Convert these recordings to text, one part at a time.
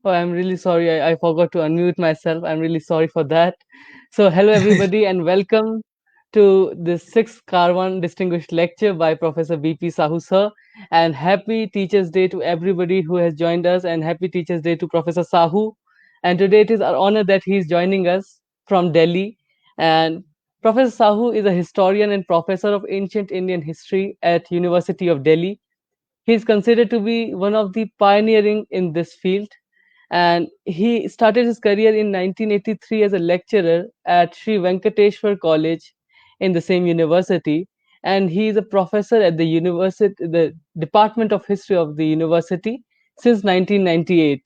Oh, I'm really sorry. I forgot to unmute myself. I'm really sorry for that. So, hello everybody, and welcome to the sixth Karwaan Distinguished Lecture by Professor BP Sahu sir. And happy Teachers' Day to everybody who has joined us, and happy Teachers' Day to Professor Sahu. And today it is our honor that he is joining us from Delhi. And Professor Sahu is a historian and professor of ancient Indian history at University of Delhi. He is considered to be one of the pioneering in this field, and he started his career in 1983 as a lecturer at Sri Venkateshwar College in the same university, and he is a professor at the Department of History of the university since 1998.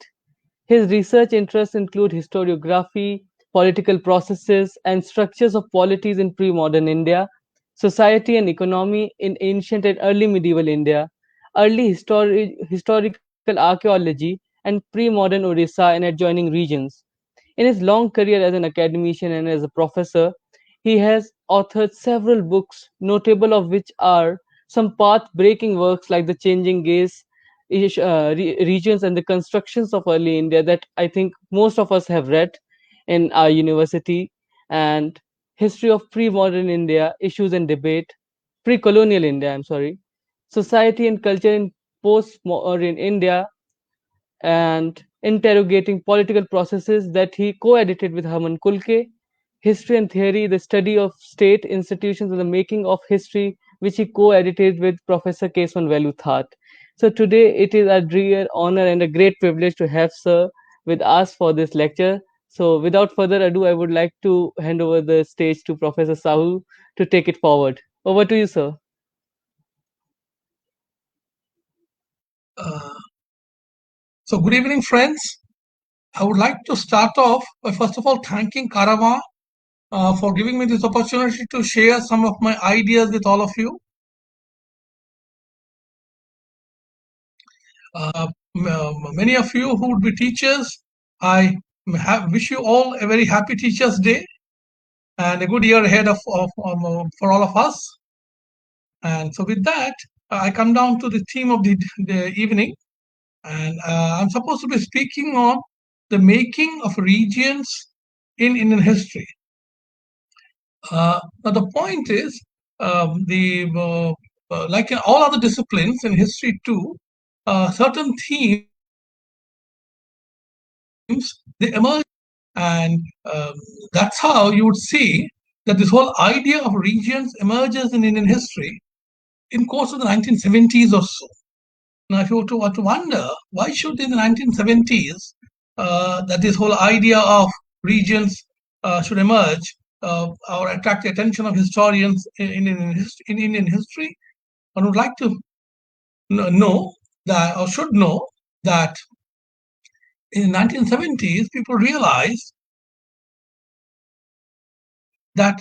His research interests include historiography, political processes, and structures of polities in pre-modern India, society and economy in ancient and early medieval India, historical archaeology, and pre-modern Orissa and adjoining regions. In his long career as an academician and as a professor, he has authored several books, notable of which are some path-breaking works like The Changing Gaze, regions and the constructions of early India that I think most of us have read in our university, and History of Pre-Modern India, Issues and Debate, Pre-Colonial India, I'm sorry, Society and Culture in Post-Mauryan India, and Interrogating Political Processes that he co-edited with Hermann Kulke, History and Theory, the Study of State Institutions and the Making of History, which he co-edited with Professor Kesavan Veluthat. So today it is a real honor and a great privilege to have Sir with us for this lecture. So without further ado, I would like to hand over the stage to Professor Sahu to take it forward. Over to you, sir. Uh, so good evening, friends. I would like to start off by first of all thanking Karwaan for giving me this opportunity to share some of my ideas with all of you. Many of you who would be teachers, I wish you all a very happy Teachers' Day and a good year ahead for all of us. And so with that, I come down to the theme of the evening, and I'm supposed to be speaking on the making of regions in Indian history. Now the point is, like in all other disciplines in history too, certain themes they emerge, and that's how you would see that this whole idea of regions emerges in Indian history in course of the 1970s or so. Now, if you were to wonder why should in the 1970s that this whole idea of regions should emerge or attract the attention of historians in Indian history, one would like to know that, or should know that in the 1970s, people realized that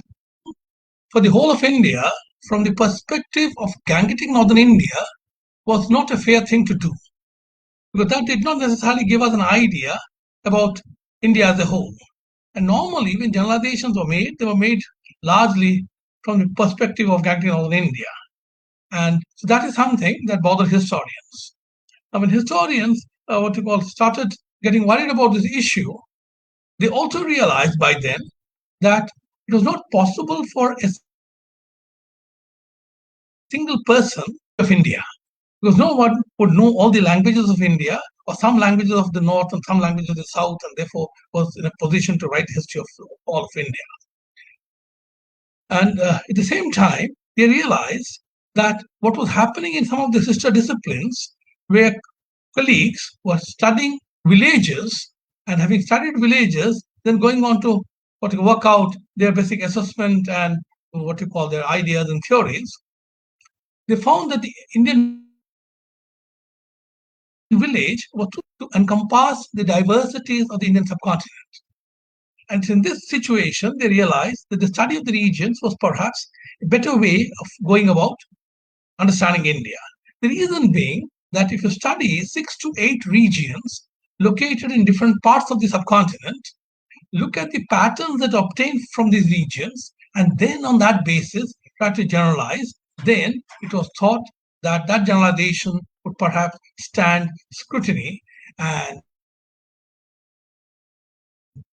for the whole of India, from the perspective of gangetic northern India, was not a fair thing to do. Because that did not necessarily give us an idea about India as a whole. And normally, when generalizations were made, they were made largely from the perspective of gangetic northern India. And so that is something that bothered historians. Now, when historians, started getting worried about this issue, they also realized by then that it was not possible for a single person of India. because no one would know all the languages of India or some languages of the north and some languages of the south, and therefore was in a position to write history of all of India. And at the same time, they realized that what was happening in some of the sister disciplines, where colleagues were studying villages and having studied villages, then going on to work out their basic assessment and what you call their ideas and theories, they found that the Indian village was to encompass the diversities of the Indian subcontinent. And in this situation, they realized that the study of the regions was perhaps a better way of going about understanding India. The reason being that if you study 6 to 8 regions located in different parts of the subcontinent, look at the patterns that are obtained from these regions, and then on that basis try to generalize, then it was thought that that generalization would perhaps stand scrutiny and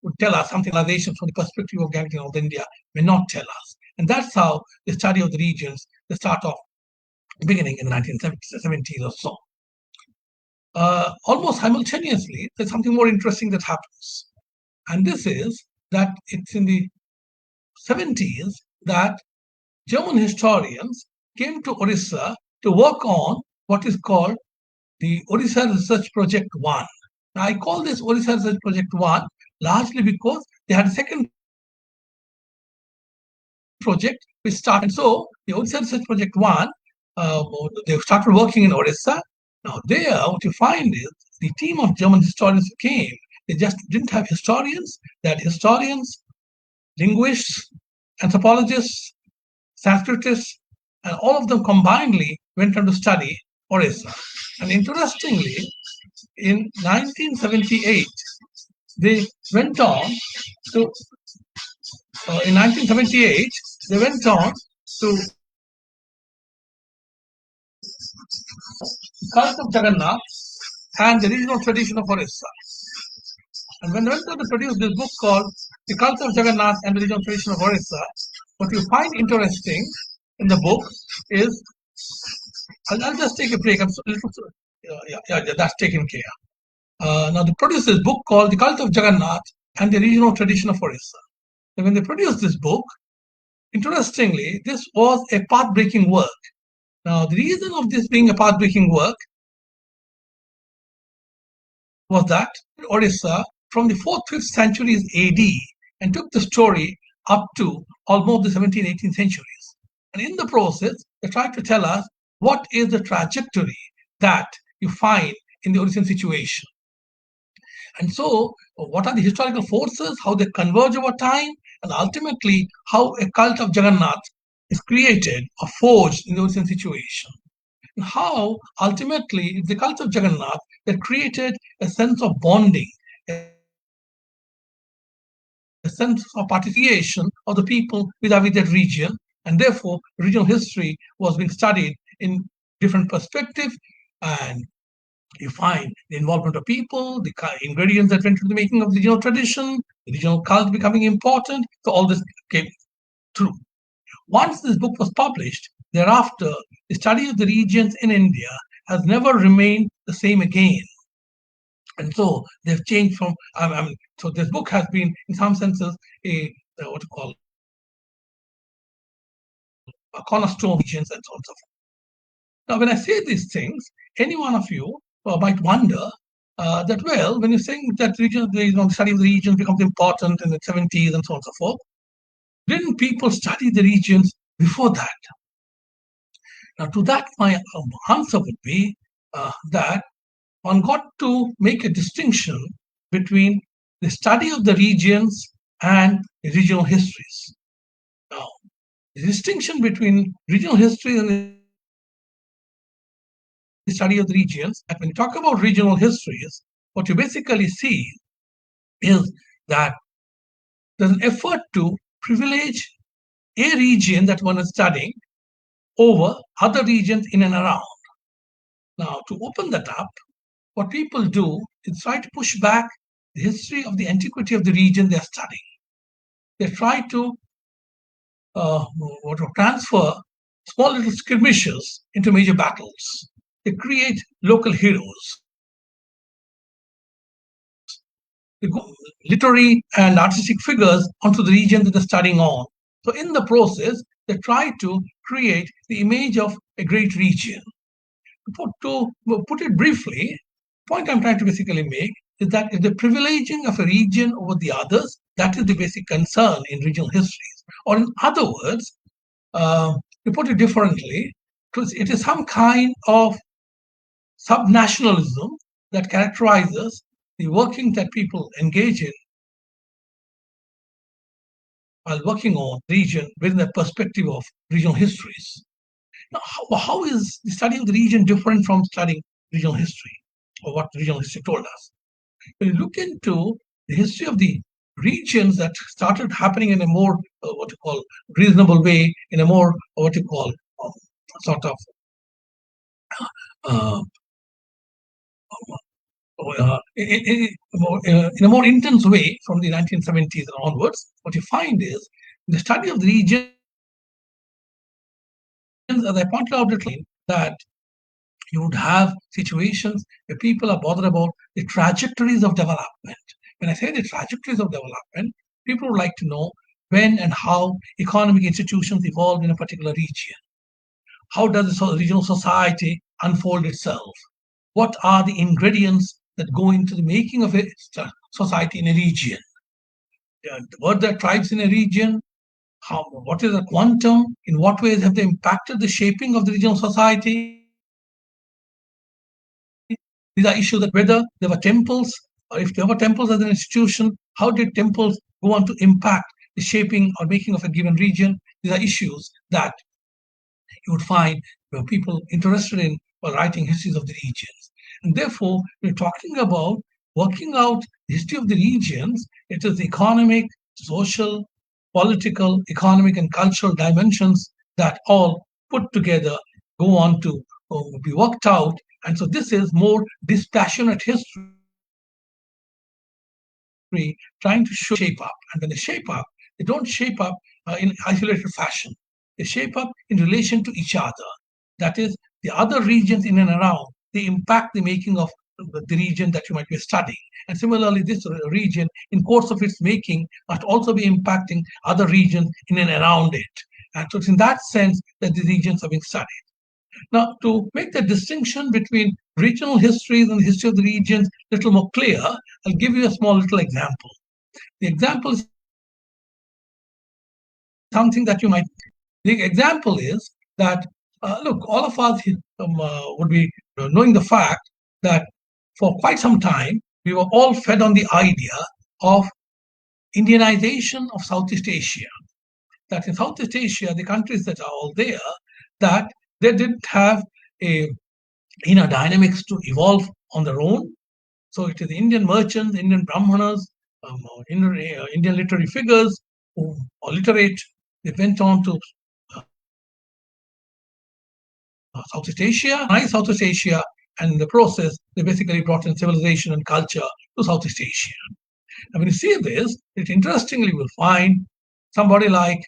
would tell us something generalization from the perspective of Gangton North India may not tell us. And that's how the study of the regions, the start of beginning in the 1970s or so. Almost simultaneously, there's something more interesting that happens. And this is that it's in the 70s that German historians came to Orissa to work on what is called the Orissa Research Project 1. Now, I call this Orissa Research Project 1 largely because they had a second project which started. And so the Orissa Research Project 1, they started working in Orissa. Now, there, what you find is the team of German historians who came, they just didn't have historians, they had historians, linguists, anthropologists, Sanskritis, and all of them combinedly went on to study Orissa. And interestingly, in 1978, they went on to, in 1978, they went on to the cult of Jagannath and the regional tradition of Orissa. And when they went on to produce this book called The Cult of Jagannath and the Regional Tradition of Orissa, what you find interesting in the book is, I'll just take a break. I'm so, that's taken care. Now, they produced this book called The Cult of Jagannath and the Regional Tradition of Orissa. And when they produced this book, interestingly, this was a path-breaking work. Now, the reason of this being a path-breaking work was that Orissa from the 4th, 5th centuries AD and took the story up to almost the 17th, 18th centuries. And in the process, they tried to tell us what is the trajectory that you find in the Orissan situation. And so, what are the historical forces, how they converge over time, and ultimately how a cult of Jagannath is created or forged in the Orissan situation. And how ultimately the cult of Jagannath that created a sense of bonding, a sense of participation of the people with that region, and therefore regional history was being studied in different perspectives, and you find the involvement of people, the ingredients that went into the making of the regional tradition, the regional cult becoming important. So all this came through. Once this book was published, thereafter, the study of the regions in India has never remained the same again. And so they've changed from, so this book has been, in some senses, what you call a cornerstone regions and so on and so forth. Now, when I say these things, any one of you might wonder that, well, when you're saying that region, the study of the regions becomes important in the 70s and so on and so forth, didn't people study the regions before that? Now, to that, my answer would be that one got to make a distinction between the study of the regions and the regional histories. Now, the distinction between regional histories and the study of the regions, and when you talk about regional histories, what you basically see is that there's an effort to privilege a region that one is studying over other regions in and around. Now, to open that up, what people do is try to push back the history of the antiquity of the region they're studying. They try to transfer small little skirmishes into major battles. they create local heroes. They go literary and artistic figures onto the region that they're studying on. So in the process, they try to create the image of a great region. To put it briefly, the point I'm trying to basically make is that if the privileging of a region over the others, that is the basic concern in regional histories. Or in other words, to put it differently, it is some kind of subnationalism that characterizes the working that people engage in while working on region within the perspective of regional histories. Now, how is the study of the region different from studying regional history or what regional history told us? When you look into the history of the regions that started happening in a more what you call reasonable way, in a more what you call sort of uh, in a more intense way from the 1970s and onwards, what you find is the study of the regions, as I pointed out, that you would have situations where people are bothered about the trajectories of development. When I say the trajectories of development, people would like to know when and how economic institutions evolved in a particular region. How does the regional society unfold itself? What are the ingredients that go into the making of a society in a region? Were there tribes in a region? What is the quantum? In what ways have they impacted the shaping of the regional society? These are issues that whether there were temples or if there were temples as an institution, how did temples go on to impact the shaping or making of a given region? These are issues that you would find people interested in while writing histories of the regions. And therefore, we're talking about working out the history of the regions. It is the economic, social, political, economic, and cultural dimensions that all put together go on to be worked out. And so this is more dispassionate history trying to shape up. And when they shape up, they don't shape up in isolated fashion. They shape up in relation to each other. That is, the other regions in and around, they impact the making of the region that you might be studying. And similarly, this region, in course of its making, must also be impacting other regions in and around it. And so it's in that sense that the regions are being studied. Now, to make the distinction between regional histories and the history of the regions a little more clear, I'll give you a small little example. The example is something that you might. The example is that, look, all of us would be knowing the fact that for quite some time, we were all fed on the idea of Indianization of Southeast Asia. That in Southeast Asia, the countries that are all there, that they didn't have a inner dynamics to evolve on their own. So it is Indian merchants, Indian Brahmanas, Indian literary figures who are literate. They went on to Southeast Asia, Southeast Asia, and in the process, they basically brought in civilization and culture to Southeast Asia. And when you see this, it interestingly will find somebody like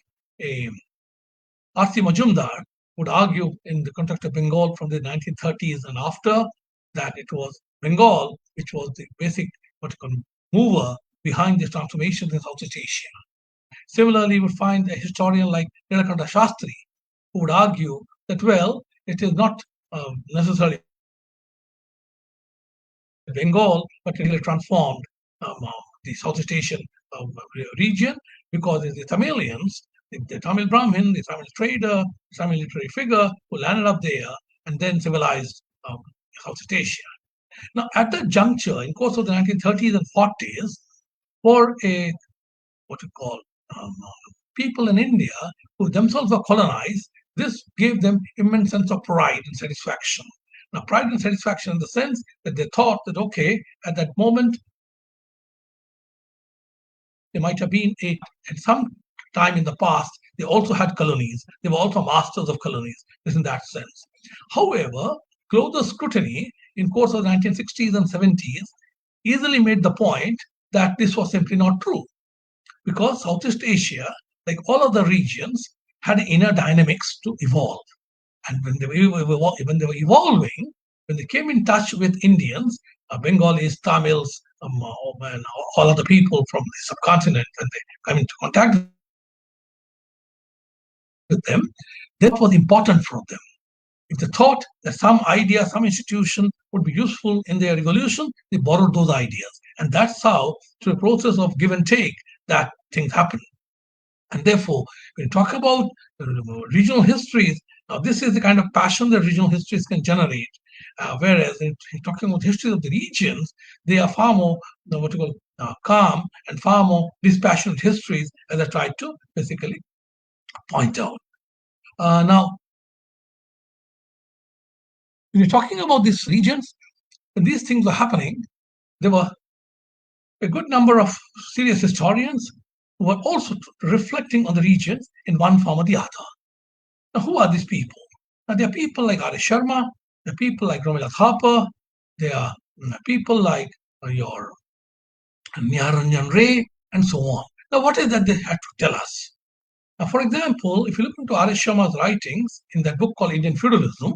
R.C. Majumdar would argue in the context of Bengal from the 1930s and after that it was Bengal which was the basic mover behind these transformations in Southeast Asia. Similarly, you would find a historian like Nilakanta Shastri who would argue that, well, it is not necessarily Bengal, but it really transformed the Southeast Asian region because it's the Tamilians, the Tamil Brahmin, the Tamil trader, the Tamil literary figure who landed up there and then civilized Southeast Asia. Now, at that juncture, in course of the 1930s and 40s, for a what you call people in India who themselves were colonized, this gave them immense sense of pride and satisfaction. Now, pride and satisfaction in the sense that they thought that, okay, at that moment, there might have been at some time in the past, they also had colonies. They were also masters of colonies, in that sense. However, closer scrutiny in course of the 1960s and 70s easily made the point that this was simply not true. Because Southeast Asia, like all other regions, had inner dynamics to evolve. And when they were evolving, when they came in touch with Indians, Bengalis, Tamils, and all other people from the subcontinent, when they come into contact with them, then what was important for them? If they thought that some idea, some institution would be useful in their revolution, they borrowed those ideas. And that's how, through a process of give and take, that things happen. And therefore, when you talk about regional histories, now this is the kind of passion that regional histories can generate. Whereas in talking about histories of the regions, they are far more what you call calm and far more dispassionate histories, as I tried to basically point out. Now, when you're talking about these regions, when these things were happening, there were a good number of serious historians who were also reflecting on the regions in one form or the other. Now, who are these people? Now, there are people like R.S. Sharma, there are people like Romilath Harper, there are people like your Nyaranjan Ray, and so on. Now, what is that they had to tell us? Now, for example, if you look into R.S. Sharma's writings in that book called Indian Feudalism,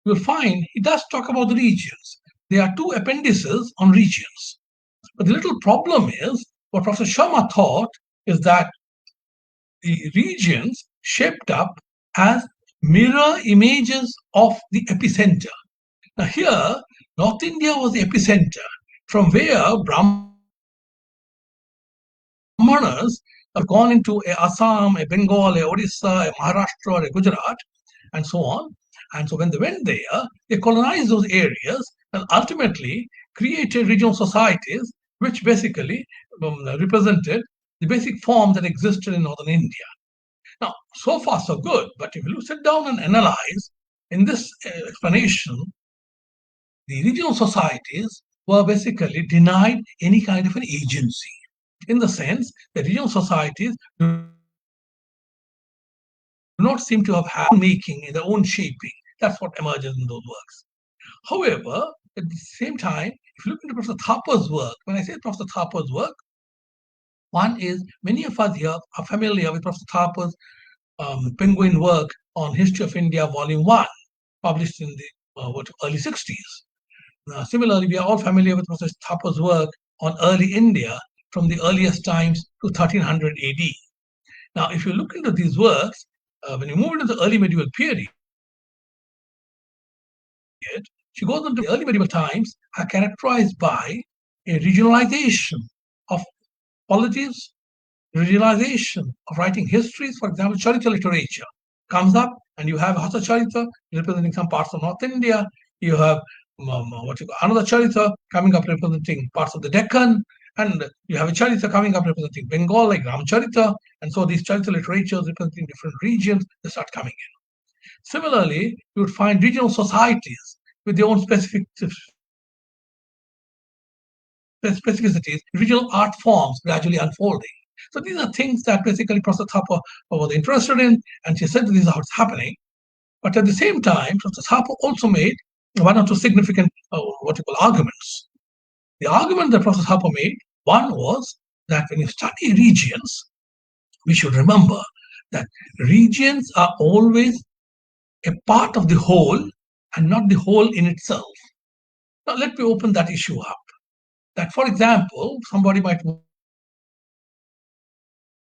you'll find he does talk about the regions. There are two appendices on regions. But the little problem is what Professor Sharma thought is that the regions shaped up as mirror images of the epicenter. Now, here, North India was the epicenter from where Brahmanas have gone into a Assam, a Bengal, a Orissa, a Maharashtra, a Gujarat, and so on. And so when they went there, they colonized those areas and ultimately created regional societies which basically represented the basic form that existed in northern India. Now, so far so good, but if you sit down and analyze, in this explanation, the regional societies were basically denied any kind of an agency, in the sense that regional societies do not seem to have had making in their own shaping. That's what emerges in those works. However, at the same time, if you look into Professor Thapar's work, when I say Professor Thapar's work, one is many of us here are familiar with Professor Thapar's Penguin work on History of India, Volume 1, published in the early 60s. Similarly, we are all familiar with Professor Thapar's work on early India from the earliest times to 1300 AD. Now, if you look into these works, when you move into the early medieval period, she goes into the early medieval times are characterized by a regionalization of polities, regionalization of writing histories. For example, Charita literature comes up, and you have Hasa Charita representing some parts of North India. You have another Charita coming up representing parts of the Deccan, and you have a Charita coming up representing Bengal, like Ramcharita. And so these Charita literatures representing different regions, they start coming in. Similarly, you would find regional societies with their own specificities, regional art forms gradually unfolding. So these are things that basically Professor Thapa was interested in, and she said this is how it's happening. But at the same time, Professor Thapa also made one or two significant arguments. The argument that Professor Thapa made, one was that when you study regions, we should remember that regions are always a part of the whole and not the whole in itself. Now, let me open that issue up. That, for example, somebody might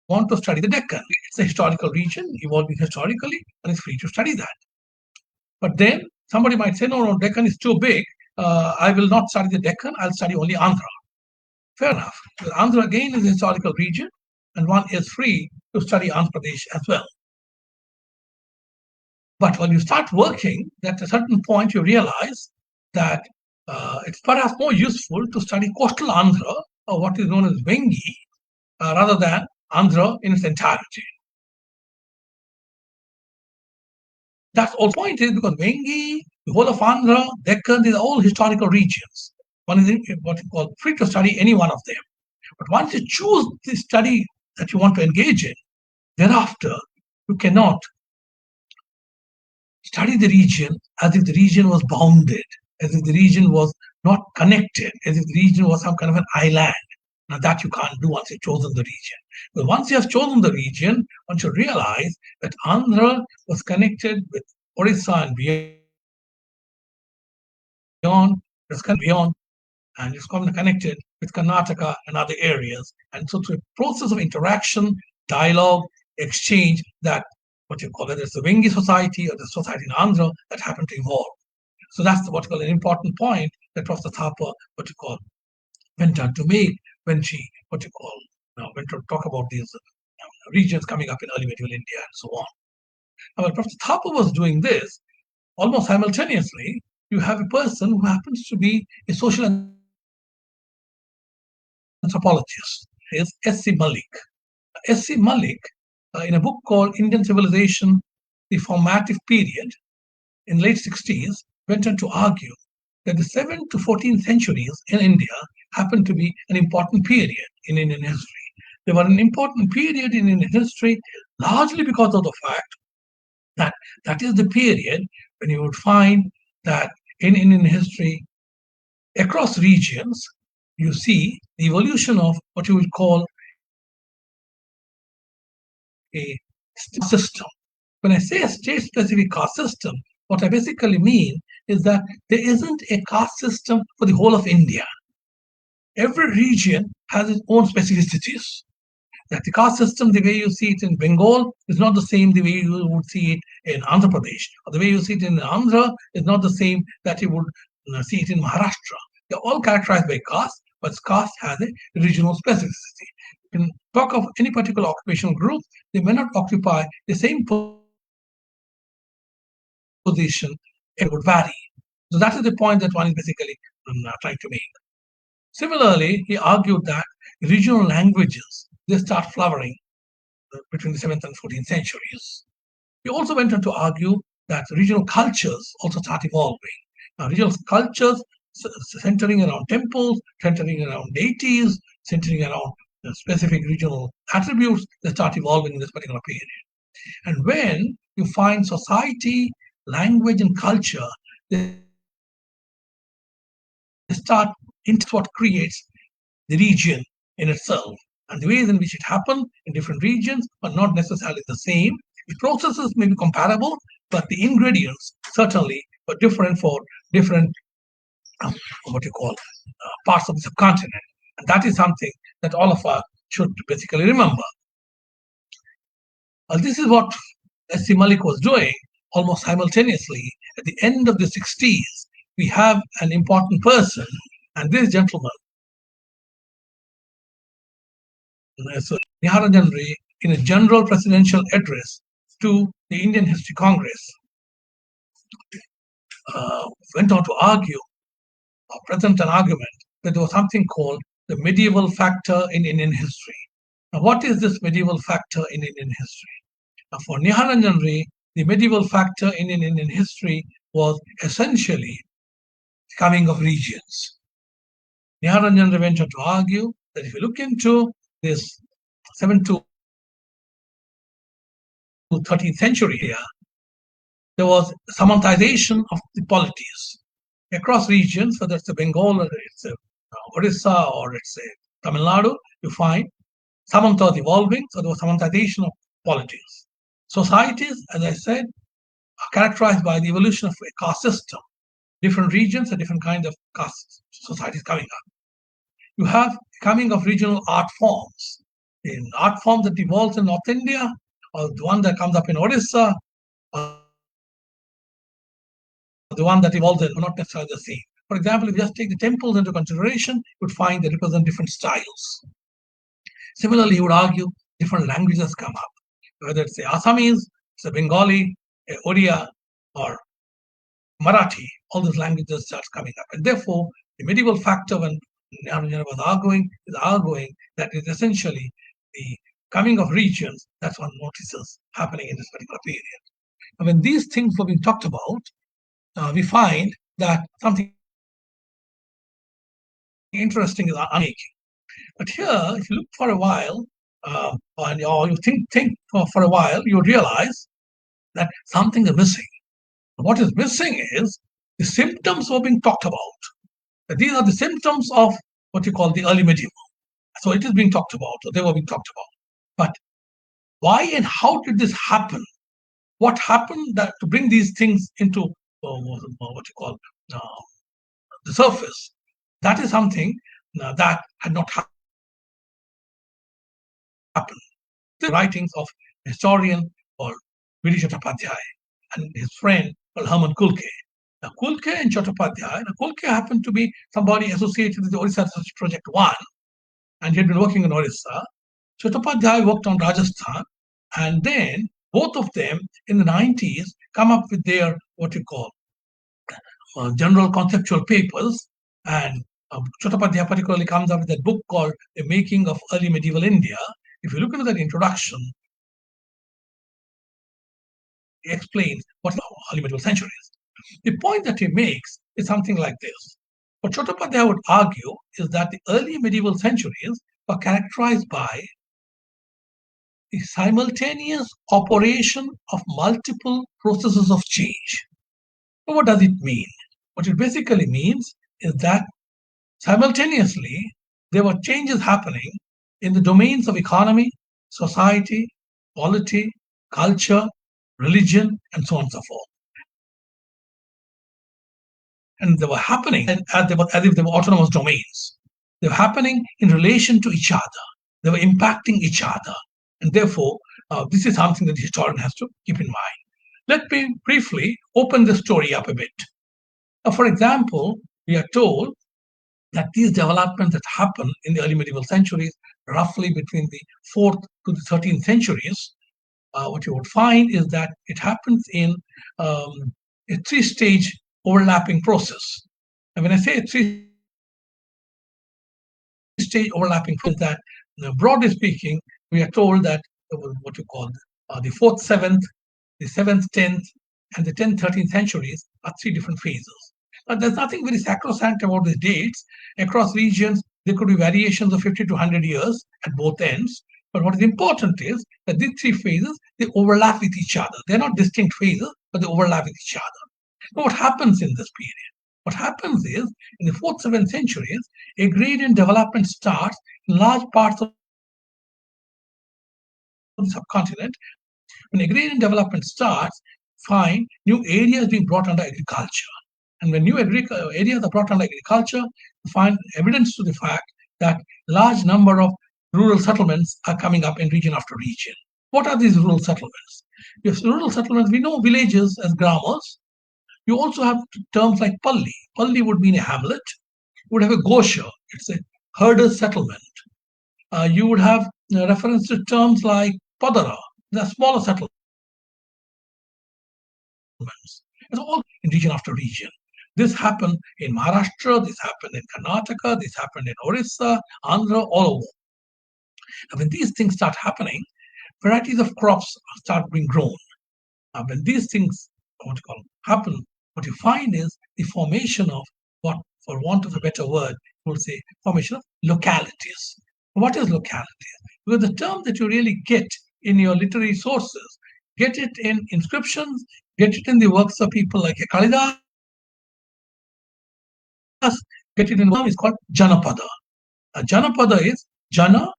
want to study the Deccan. It's a historical region, evolving historically, and it's free to study that. But then somebody might say, no, Deccan is too big. I will not study the Deccan. I'll study only Andhra. Fair enough. Because Andhra, again, is a historical region, and one is free to study Andhra Pradesh as well. But when you start working, at a certain point, you realize that it's perhaps more useful to study coastal Andhra, or what is known as Vengi, rather than Andhra in its entirety. That's all the point is because Vengi, the whole of Andhra, Deccan, these are all historical regions. One is what you call free to study any one of them. But once you choose the study that you want to engage in, thereafter you cannot study the region as if the region was bounded, as if the region was not connected, as if the region was some kind of an island. Now that you can't do once you've chosen the region. But once you have chosen the region, one should realize that Andhra was connected with Orissa and beyond, and it's connected with Karnataka and other areas. And so through a process of interaction, dialogue, exchange, that what you call, whether it's the Vengi society or the society in Andhra, that happened to evolve. So that's what you call an important point that Professor Thapa, what you call, went on to make when she, what you call, went to talk about these regions coming up in early medieval India and so on. Now, when Professor Thapa was doing this, almost simultaneously, you have a person who happens to be a social anthropologist, is S.C. Malik. S.C. Malik, in a book called Indian Civilization, the Formative Period, in the late 60s, went on to argue that the 7th to 14th centuries in India happened to be an important period in Indian history. They were an important period in Indian history largely because of the fact that that is the period when you would find that in Indian history, across regions, you see the evolution of what you would call a system. When I say a state-specific caste system, what I basically mean is that there isn't a caste system for the whole of India. Every region has its own specificities. That the caste system, the way you see it in Bengal, is not the same the way you would see it in Andhra Pradesh, or the way you see it in Andhra is not the same that you would see it in Maharashtra. They're all characterized by caste, but caste has a regional specificity. You can talk of any particular occupational group, they may not occupy the same position, it would vary. So that is the point that one is basically trying to make. Similarly, he argued that regional languages, they start flowering between the 7th and 14th centuries. He also went on to argue that regional cultures also start evolving. Now, regional cultures centering around temples, centering around deities, centering around specific regional attributes, they start evolving in this particular period. And when you find society, language, and culture, they start into what creates the region in itself. And the ways in which it happened in different regions are not necessarily the same. The processes may be comparable, but the ingredients certainly were different for different what you call parts of the subcontinent. And that is something that all of us should basically remember. This is what S.C. Malik was doing almost simultaneously. At the end of the 60s, we have an important person, and this gentleman, so Niharanjan Ray, in a general presidential address to the Indian History Congress, went on to argue, or present an argument, that there was something called the medieval factor in Indian history. Now, what is this medieval factor in Indian history? Now, for Niharanjan Ray, the medieval factor in Indian history was essentially the coming of regions. Niharanjan Ray went on to argue that if you look into this 7th to 13th century here, there was Samantization of the polities across regions, whether it's a Bengal or it's a Orissa or it's a Tamil Nadu, you find Samantas evolving, so there was Samantization of polities. Societies, as I said, are characterized by the evolution of a caste system. Different regions and different kinds of caste societies coming up. You have the coming of regional art forms. In art form that evolves in North India, or the one that comes up in Orissa, or the one that evolves in not necessarily the same. For example, if you just take the temples into consideration, you would find they represent different styles. Similarly, you would argue different languages come up, whether it's the Assamese, it's the Bengali, Odia, or Marathi, all those languages start coming up. And therefore, the medieval factor when Niharanjan was arguing is arguing that is essentially the coming of regions, that's one notices happening in this particular period. And when these things were being talked about, we find that something interesting is unmaking. But here, if you look for a while, or you think for a while, you realize that something is missing. What is missing is the symptoms were being talked about. These are the symptoms of what you call the early medieval. So it is being talked about, or they were being talked about. But why and how did this happen? What happened that to bring these things into what you call the surface. That is something that had not happened. The writings of a historian called Vidi Chattopadhyay and his friend called Hermann Kulke. Now, Kulke and Chattopadhyay, Kulke happened to be somebody associated with the Orissa Research Project 1, and he had been working in Orissa. Chattopadhyay worked on Rajasthan, and then both of them in the 90s come up with their what you call general conceptual papers, and Chattopadhyay particularly comes up with a book called The Making of Early Medieval India. If you look into that introduction, he explains what is early medieval centuries. The point that he makes is something like this. What Chattopadhyay would argue is that the early medieval centuries were characterized by the simultaneous operation of multiple processes of change. So what does it mean? What it basically means is that simultaneously there were changes happening in the domains of economy, society, polity, culture, religion, and so on and so forth. And they were happening as if they were autonomous domains. They were happening in relation to each other. They were impacting each other. And therefore, this is something that the historian has to keep in mind. Let me briefly open the story up a bit. For example, we are told that these developments that happen in the early medieval centuries, roughly between the 4th to the 13th centuries, what you would find is that it happens in a three-stage overlapping process. And when I say a three-stage overlapping process, that broadly speaking, we are told that what you call the 4th, 7th, the 7th, 10th, and the 10th, 13th centuries are three different phases. Now, there's nothing very sacrosanct about the dates. Across regions, there could be variations of 50 to 100 years at both ends. But what is important is that these three phases, they overlap with each other. They're not distinct phases, but they overlap with each other. Now, what happens in this period? What happens is, in the 4th, 7th centuries, agrarian development starts in large parts of the subcontinent. When agrarian development starts, find new areas being brought under agriculture. And when new areas are brought under agriculture, you find evidence to the fact that large number of rural settlements are coming up in region after region. What are these rural settlements? If rural settlements, we know villages as grammars. You also have terms like Palli. Palli would mean a hamlet. You would have a Gosha. It's a herder's settlement. You would have reference to terms like Padara. They're smaller settlements. It's all in region after region. This happened in Maharashtra, this happened in Karnataka, this happened in Orissa, Andhra, all over. And when these things start happening, varieties of crops start being grown. When these things happen, what you find is the formation of what, for want of a better word, we'll say formation of localities. What is localities? Because the term that you really get in your literary sources, get it in inscriptions, get it in the works of people like Kalidas, get it in one is called Janapada. Janapada is Jana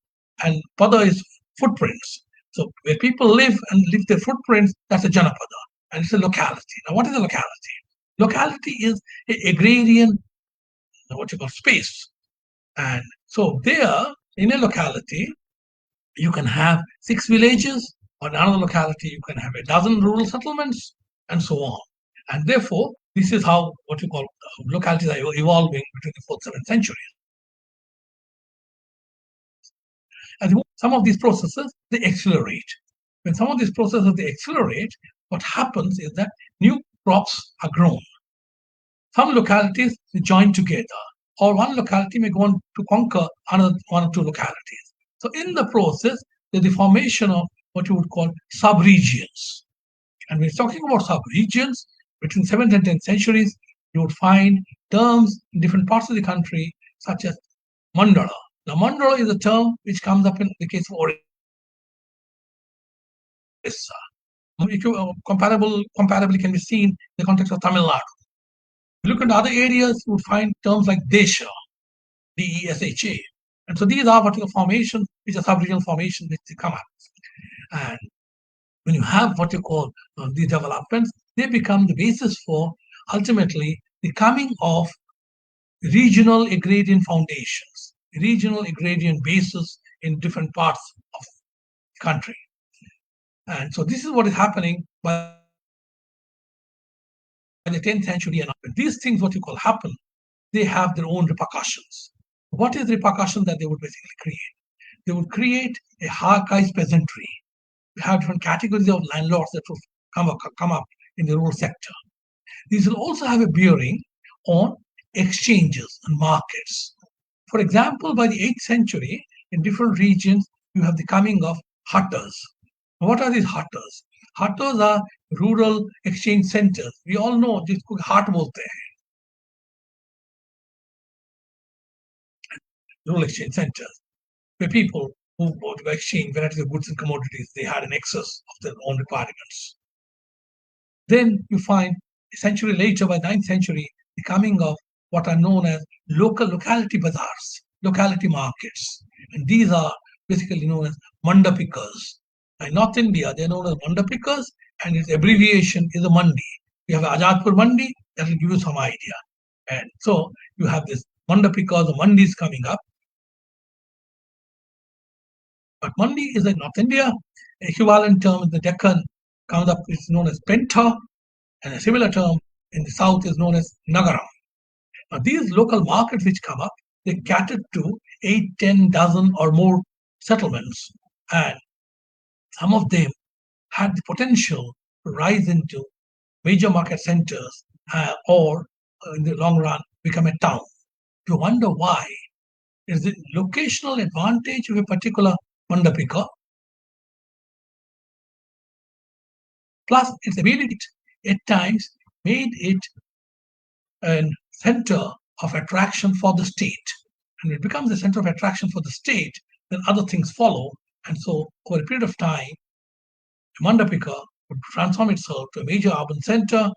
and Pada is footprints. So where people live and leave their footprints, that's a Janapada. And it's a locality. Now, what is a locality? Locality is an agrarian, what you call space. And so there, in a locality, you can have 6 villages, or in another locality, you can have a dozen rural settlements, and so on. And therefore, this is how what you call localities are evolving between the 4th, 7th centuries. And some of these processes, they accelerate. When some of these processes, they accelerate, what happens is that new crops are grown. Some localities, they join together, or one locality may go on to conquer another one or two localities. So in the process, there's the formation of what you would call sub-regions. And when we're talking about sub-regions, between 7th and 10th centuries, you would find terms in different parts of the country, such as mandala. Now, mandala is a term which comes up in the case of Orissa. Comparably can be seen in the context of Tamil Nadu. If you look at other areas, you would find terms like Desha, Desha. And so these are particular formations, which are sub-regional formations which they come up. And when you have what you call these developments, they become the basis for ultimately the coming of regional agrarian foundations, regional agrarian bases in different parts of the country. And so this is what is happening by the 10th century and up. When these things, what you call, happen, they have their own repercussions. What is the repercussion that they would basically create? They would create a hierarchized peasantry. You have different categories of landlords that will come up in the rural sector. These will also have a bearing on exchanges and markets. For example, by the 8th century, in different regions, you have the coming of hatters. What are these hatters? Hatters are rural exchange centers. We all know जिसको हाट बोलते हैं, rural exchange centers, where people who go to exchange varieties of goods and commodities, they had an excess of their own requirements. Then you find a century later, by 9th century, the coming of what are known as locality bazaars, locality markets. And these are basically known as mandapikas. In North India, they're known as mandapikas, and its abbreviation is a mandi. You have Ajadpur Mandi, that will give you some idea. And so you have this mandapikas, the mandis coming up. But mandi is in North India. Equivalent term in the Deccan comes up is known as penta, and a similar term in the south is known as nagaram. Now, these local markets which come up, they cater to 8, 10 dozen or more settlements, and some of them had the potential to rise into major market centers or in the long run become a town. You wonder why. Is the locational advantage of a particular mandapika plus its ability at times made it a center of attraction for the state. And it becomes a center of attraction for the state, then other things follow. And so over a period of time, Mandapika would transform itself to a major urban center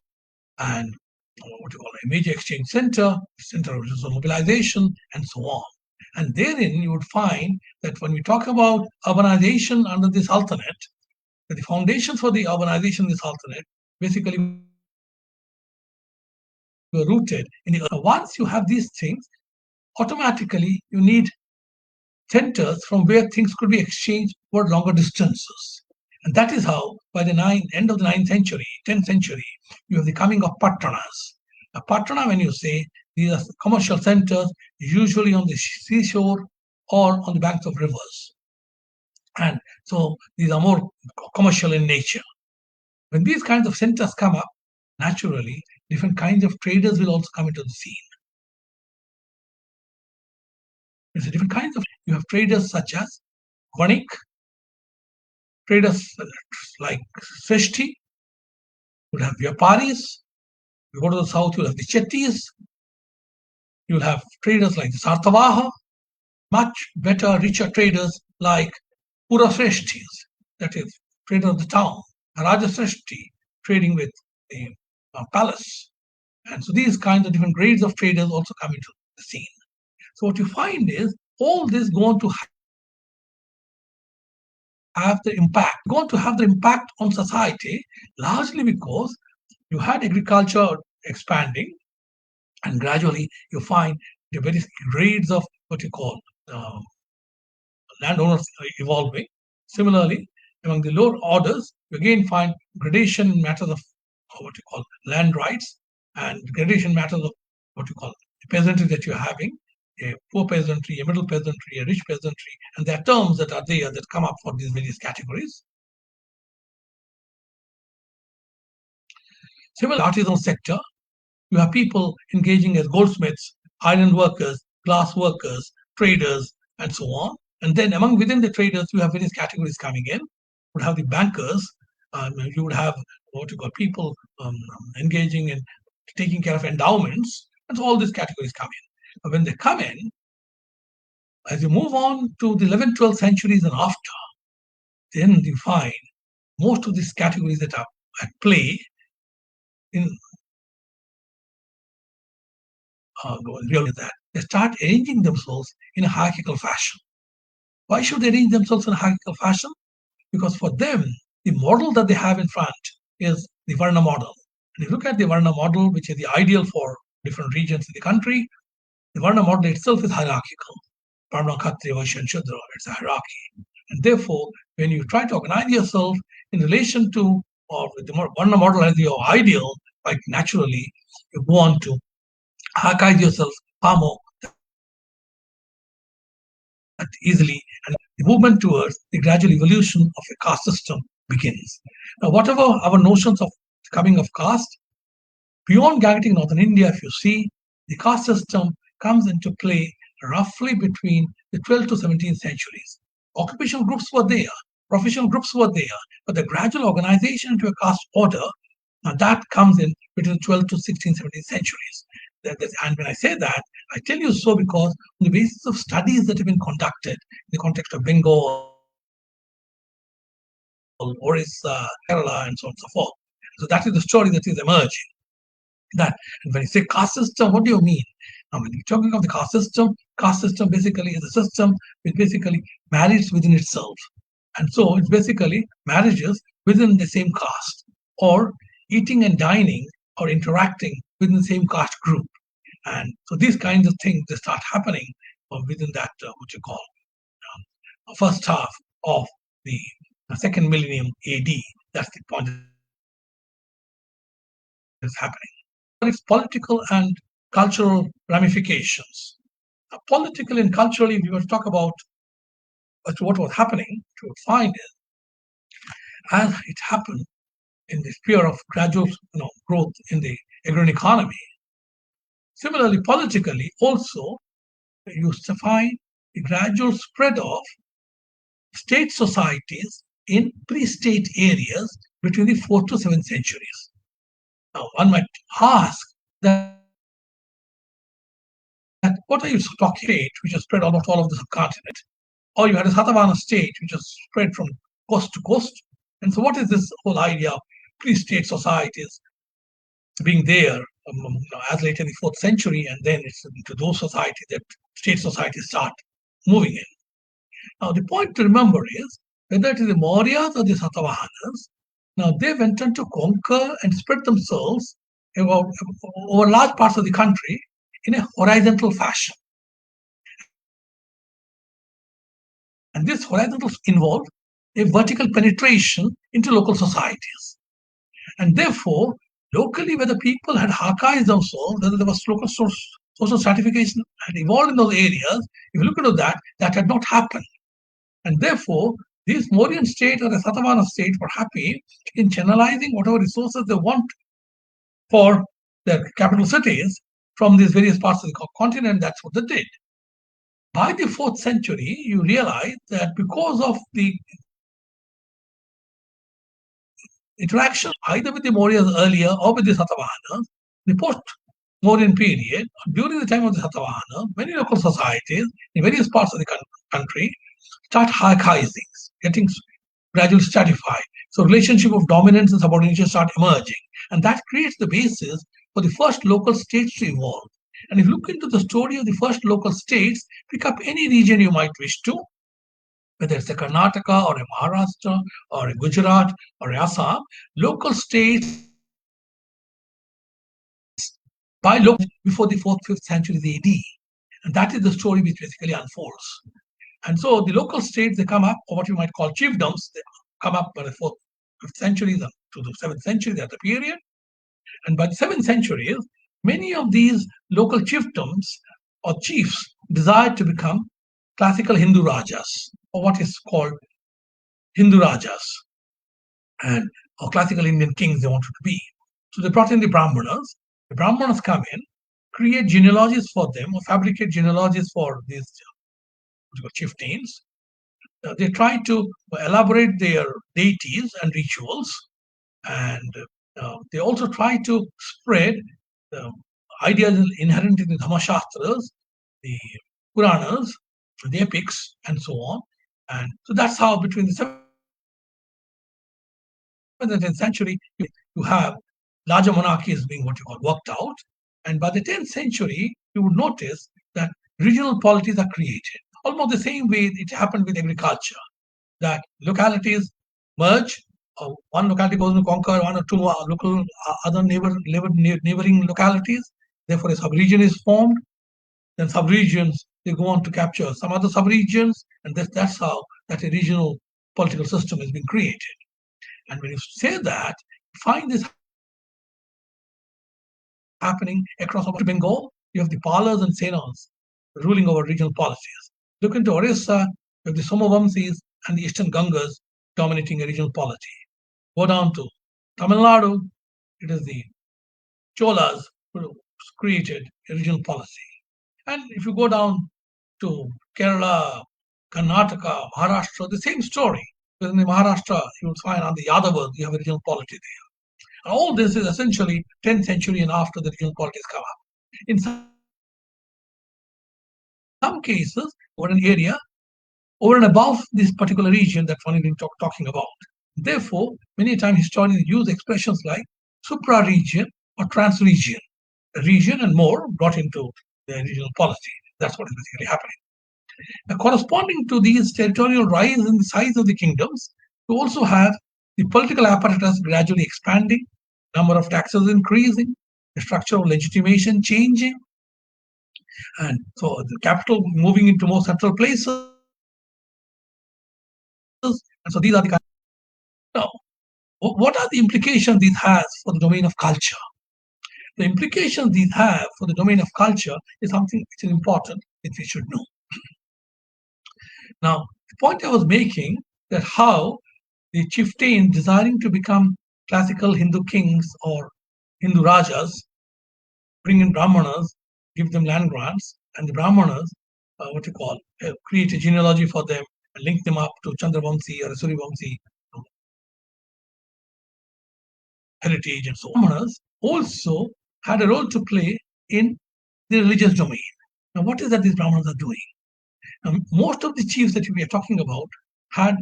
and what you call a major exchange center, center of resource mobilization, and so on. And therein you would find that when we talk about urbanization under the Sultanate, that the foundations for the urbanization of the Sultanate basically were rooted in the. Once you have these things, automatically you need centers from where things could be exchanged for longer distances. And that is how, by the end of the 9th century, 10th century, you have the coming of patranas. A patrana, when you say, these are commercial centers, usually on the seashore or on the banks of rivers. And so these are more commercial in nature. When these kinds of centers come up, naturally, different kinds of traders will also come into the scene. There's different kinds of. You have traders such as Vanik, traders like Srishti, you'll have Vyaparis. You go to the south, you'll have the Chettis. You'll have traders like the Sartavaha, much better, richer traders like Purasreshtis, that is, trader of the town, Rajasreshti, trading with the palace. And so these kinds of different grades of traders also come into the scene. So what you find is all this going to have the impact on society, largely because you had agriculture expanding, and gradually you find the various grades of what you call landowners evolving. Similarly, among the lower orders, you again find gradation in matters of what you call land rights, and gradation matters of what you call the peasantry that you're having, a poor peasantry, a middle peasantry, a rich peasantry, and there are terms that are there that come up for these various categories. Similar artisanal sector, you have people engaging as goldsmiths, iron workers, glass workers, traders, and so on. And then within the traders, you have various categories coming in. You would have the bankers. You would have what you call people engaging in taking care of endowments. And so all these categories come in. But when they come in, as you move on to the 11th, 12th centuries and after, then you find most of these categories that are at play in that they start arranging themselves in a hierarchical fashion. Why should they arrange themselves in a hierarchical fashion? Because for them, the model that they have in front is the Varna model. And if you look at the Varna model, which is the ideal for different regions in the country, The Varna model itself is hierarchical. Brahmana, Kshatriya, Vaishya, and Shudra, it's a hierarchy. And therefore, when you try to organize yourself in relation to, or the Varna model as your ideal, quite naturally, you go on to archive yourself far more that easily, and the movement towards the gradual evolution of a caste system begins. Now, whatever our notions of coming of caste, beyond Gangetic Northern India, if you see, the caste system comes into play roughly between the 12th to 17th centuries. Occupational groups were there, professional groups were there, but the gradual organization into a caste order, now that comes in between the 12th to 16th, 17th centuries. And when I say that, I tell you so because on the basis of studies that have been conducted in the context of Bengal, Orissa, Kerala, and so on and so forth. So that is the story that is emerging. That, and when you say caste system, what do you mean? Now, when you're talking of the caste system basically is a system which basically marries within itself. And so it's basically marriages within the same caste, or eating and dining or interacting within the same caste group. And so these kinds of things, they start happening within that, what you call, first half of the second millennium AD. That's the point that is happening. But its political and cultural ramifications. Politically and culturally, if we were to talk about what was happening, you would find is, as it happened in the sphere of gradual growth in the agrarian economy, similarly, politically, also, you used to find the gradual spread of state societies in pre-state areas between the 4th to 7th centuries. Now, one might ask that what are you talking state which has spread almost all of the subcontinent? Or you had a Satavahana state which has spread from coast to coast. And so what is this whole idea of pre-state societies being there as late in the 4th century, and then it's into those societies that state societies start moving in. Now, the point to remember is whether it is the Mauryas or the Satavahanas, now they went on to conquer and spread themselves over large parts of the country in a horizontal fashion. And this horizontal involved a vertical penetration into local societies. And therefore, locally, where the people had archived themselves, whether there was local social stratification had evolved in those areas, if you look into that, that had not happened. And therefore, this Mauryan state or the Satavahana state were happy in channelizing whatever resources they want for their capital cities from these various parts of the continent. That's what they did. By the 4th century, you realize that because of the interaction either with the Mauryas earlier or with the Satavahanas, the post-Mauryan period, during the time of the Satavahana, many local societies in various parts of the country start hierarchizing, getting gradually stratified. So relationship of dominance and subordination start emerging. And that creates the basis for the first local states to evolve. And if you look into the story of the first local states, pick up any region you might wish to, whether it's a Karnataka or a Maharashtra or a Gujarat or Assam, local states by local before the 4th, 5th centuries AD. And that is the story which basically unfolds. And so the local states, they come up, or what you might call chiefdoms, they come up by the 4th, 5th centuries to the 7th century, that's the period. And by the 7th centuries, many of these local chiefdoms or chiefs desired to become classical Hindu Rajas, or what is called Hindu Rajas, and or classical Indian kings they wanted to be. So they brought in the Brahmanas. The Brahmanas come in, create genealogies for them, or fabricate genealogies for these chieftains. They try to elaborate their deities and rituals, and they also try to spread ideas inherent in the Dhamma-shastras, the Puranas, the epics, and so on. And so that's how between the 7th and 10th century, you have larger monarchies being what you call worked out. And by the 10th century, you would notice that regional polities are created. Almost the same way it happened with agriculture, that localities merge, one locality goes to conquer one or two local other neighboring localities. Therefore, a sub-region is formed. then subregions, they go on to capture some other subregions, and that's how that a regional political system has been created. And when you say that, you find this happening across Bengal. You have the Palas and Senas ruling over regional policies. Look into Orissa, you have the Somavamsis and the Eastern Gangas dominating a regional polity. Go down to Tamil Nadu, it is the Cholas who created a regional policy. And if you go down to Kerala, Karnataka, Maharashtra, the same story. Within the Maharashtra, you would find on the Yadavas, you have a regional polity there. And all this is essentially 10th century and after the regional polities come up. In some cases, over an area, over and above this particular region that one is talking about. Therefore, many a time historians use expressions like supra-region or trans-region, a region and more brought into the regional policy. That's what is basically happening. Now, corresponding to these territorial rise in the size of the kingdoms, you also have the political apparatus gradually expanding, number of taxes increasing, the structure of legitimation changing, and so the capital moving into more central places. And so these are the kind of now, what are the implications this has for the domain of culture? The implications these have for the domain of culture is something which is important that we should know. Now, the point I was making that how the chieftains desiring to become classical Hindu kings or Hindu rajas bring in Brahmanas, give them land grants, and the Brahmanas, create a genealogy for them and link them up to Chandravamsi or Surivamsi heritage and so on. Brahmanas also had a role to play in the religious domain. Now, what is that these Brahmanas are doing? Most of the chiefs that we are talking about had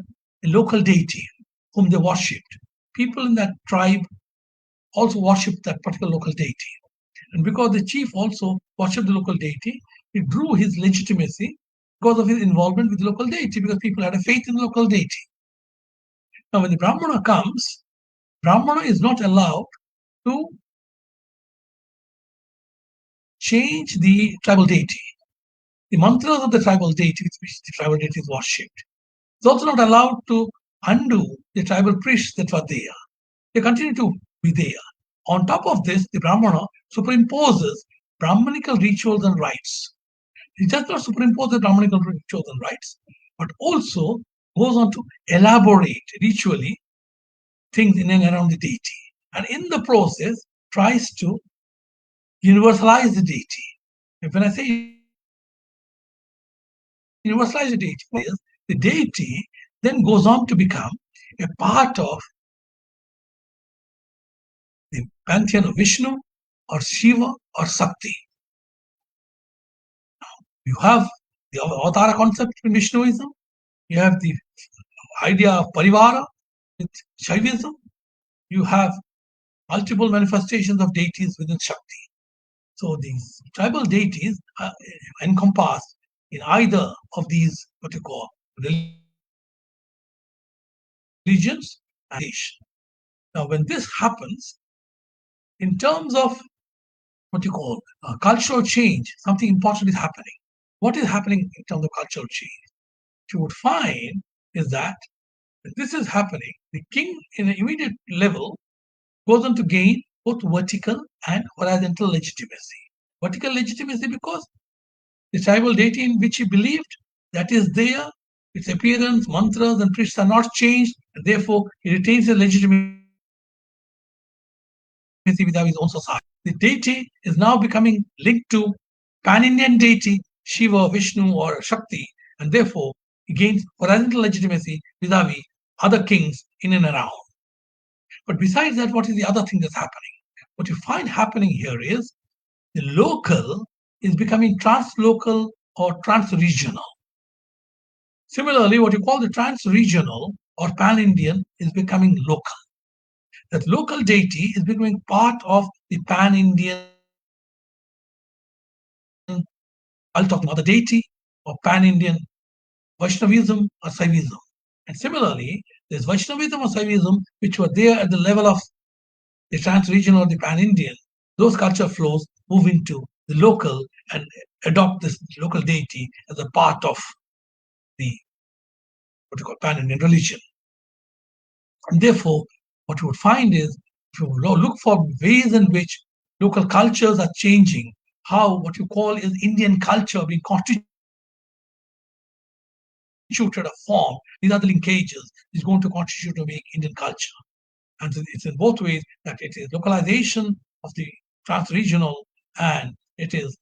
a local deity whom they worshipped. People in that tribe also worshipped that particular local deity. And because the chief also worshipped the local deity, he drew his legitimacy because of his involvement with the local deity, because people had a faith in the local deity. Now, when the Brahmana comes, Brahmana is not allowed to change the tribal deity, the mantras of the tribal deity with which the tribal deity is worshipped. It's also not allowed to undo the tribal priests that were there. They continue to be there. On top of this, the Brahmana superimposes Brahmanical rituals and rites. He does not superimpose the Brahmanical rituals and rites, but also goes on to elaborate ritually things in and around the deity. And in the process, tries to universalize the deity. And when I say universalize the deity then goes on to become a part of the pantheon of Vishnu or Shiva or Sakti. You have the avatara concept in Vishnuism, you have the idea of parivara with Shaivism, you have multiple manifestations of deities within Shakti. So these tribal deities are encompassed in either of these what you call religions and Desh. Now, when this happens, in terms of what you call cultural change, something important is happening. What is happening in terms of cultural change? What you would find is that when this is happening, the king in an immediate level goes on to gain both vertical and horizontal legitimacy. Vertical legitimacy because the tribal deity in which he believed, that is there, its appearance, mantras, and priests are not changed, and therefore he retains his legitimacy without his own society. The deity is now becoming linked to pan-Indian deity, Shiva, Vishnu, or Shakti, and therefore he gains horizontal legitimacy vis-a-vis other kings in and around. But besides that, what is the other thing that's happening? What you find happening here is the local is becoming translocal or transregional. Similarly, what you call the transregional or pan-Indian is becoming local. That local deity is becoming part of the pan-Indian cult of another deity or pan-Indian Vaishnavism or Saivism. And similarly, there's Vaishnavism or Saivism which were there at the level of the trans-regional or the pan-Indian. Those culture flows move into the local and adopt this local deity as a part of the what you call pan-Indian religion. And therefore, what you would find is if you look for ways in which local cultures are changing, how what you call is Indian culture being constituted a form, these are the linkages is going to constitute to make Indian culture. And so it's in both ways that it is localization of the trans-regional and it is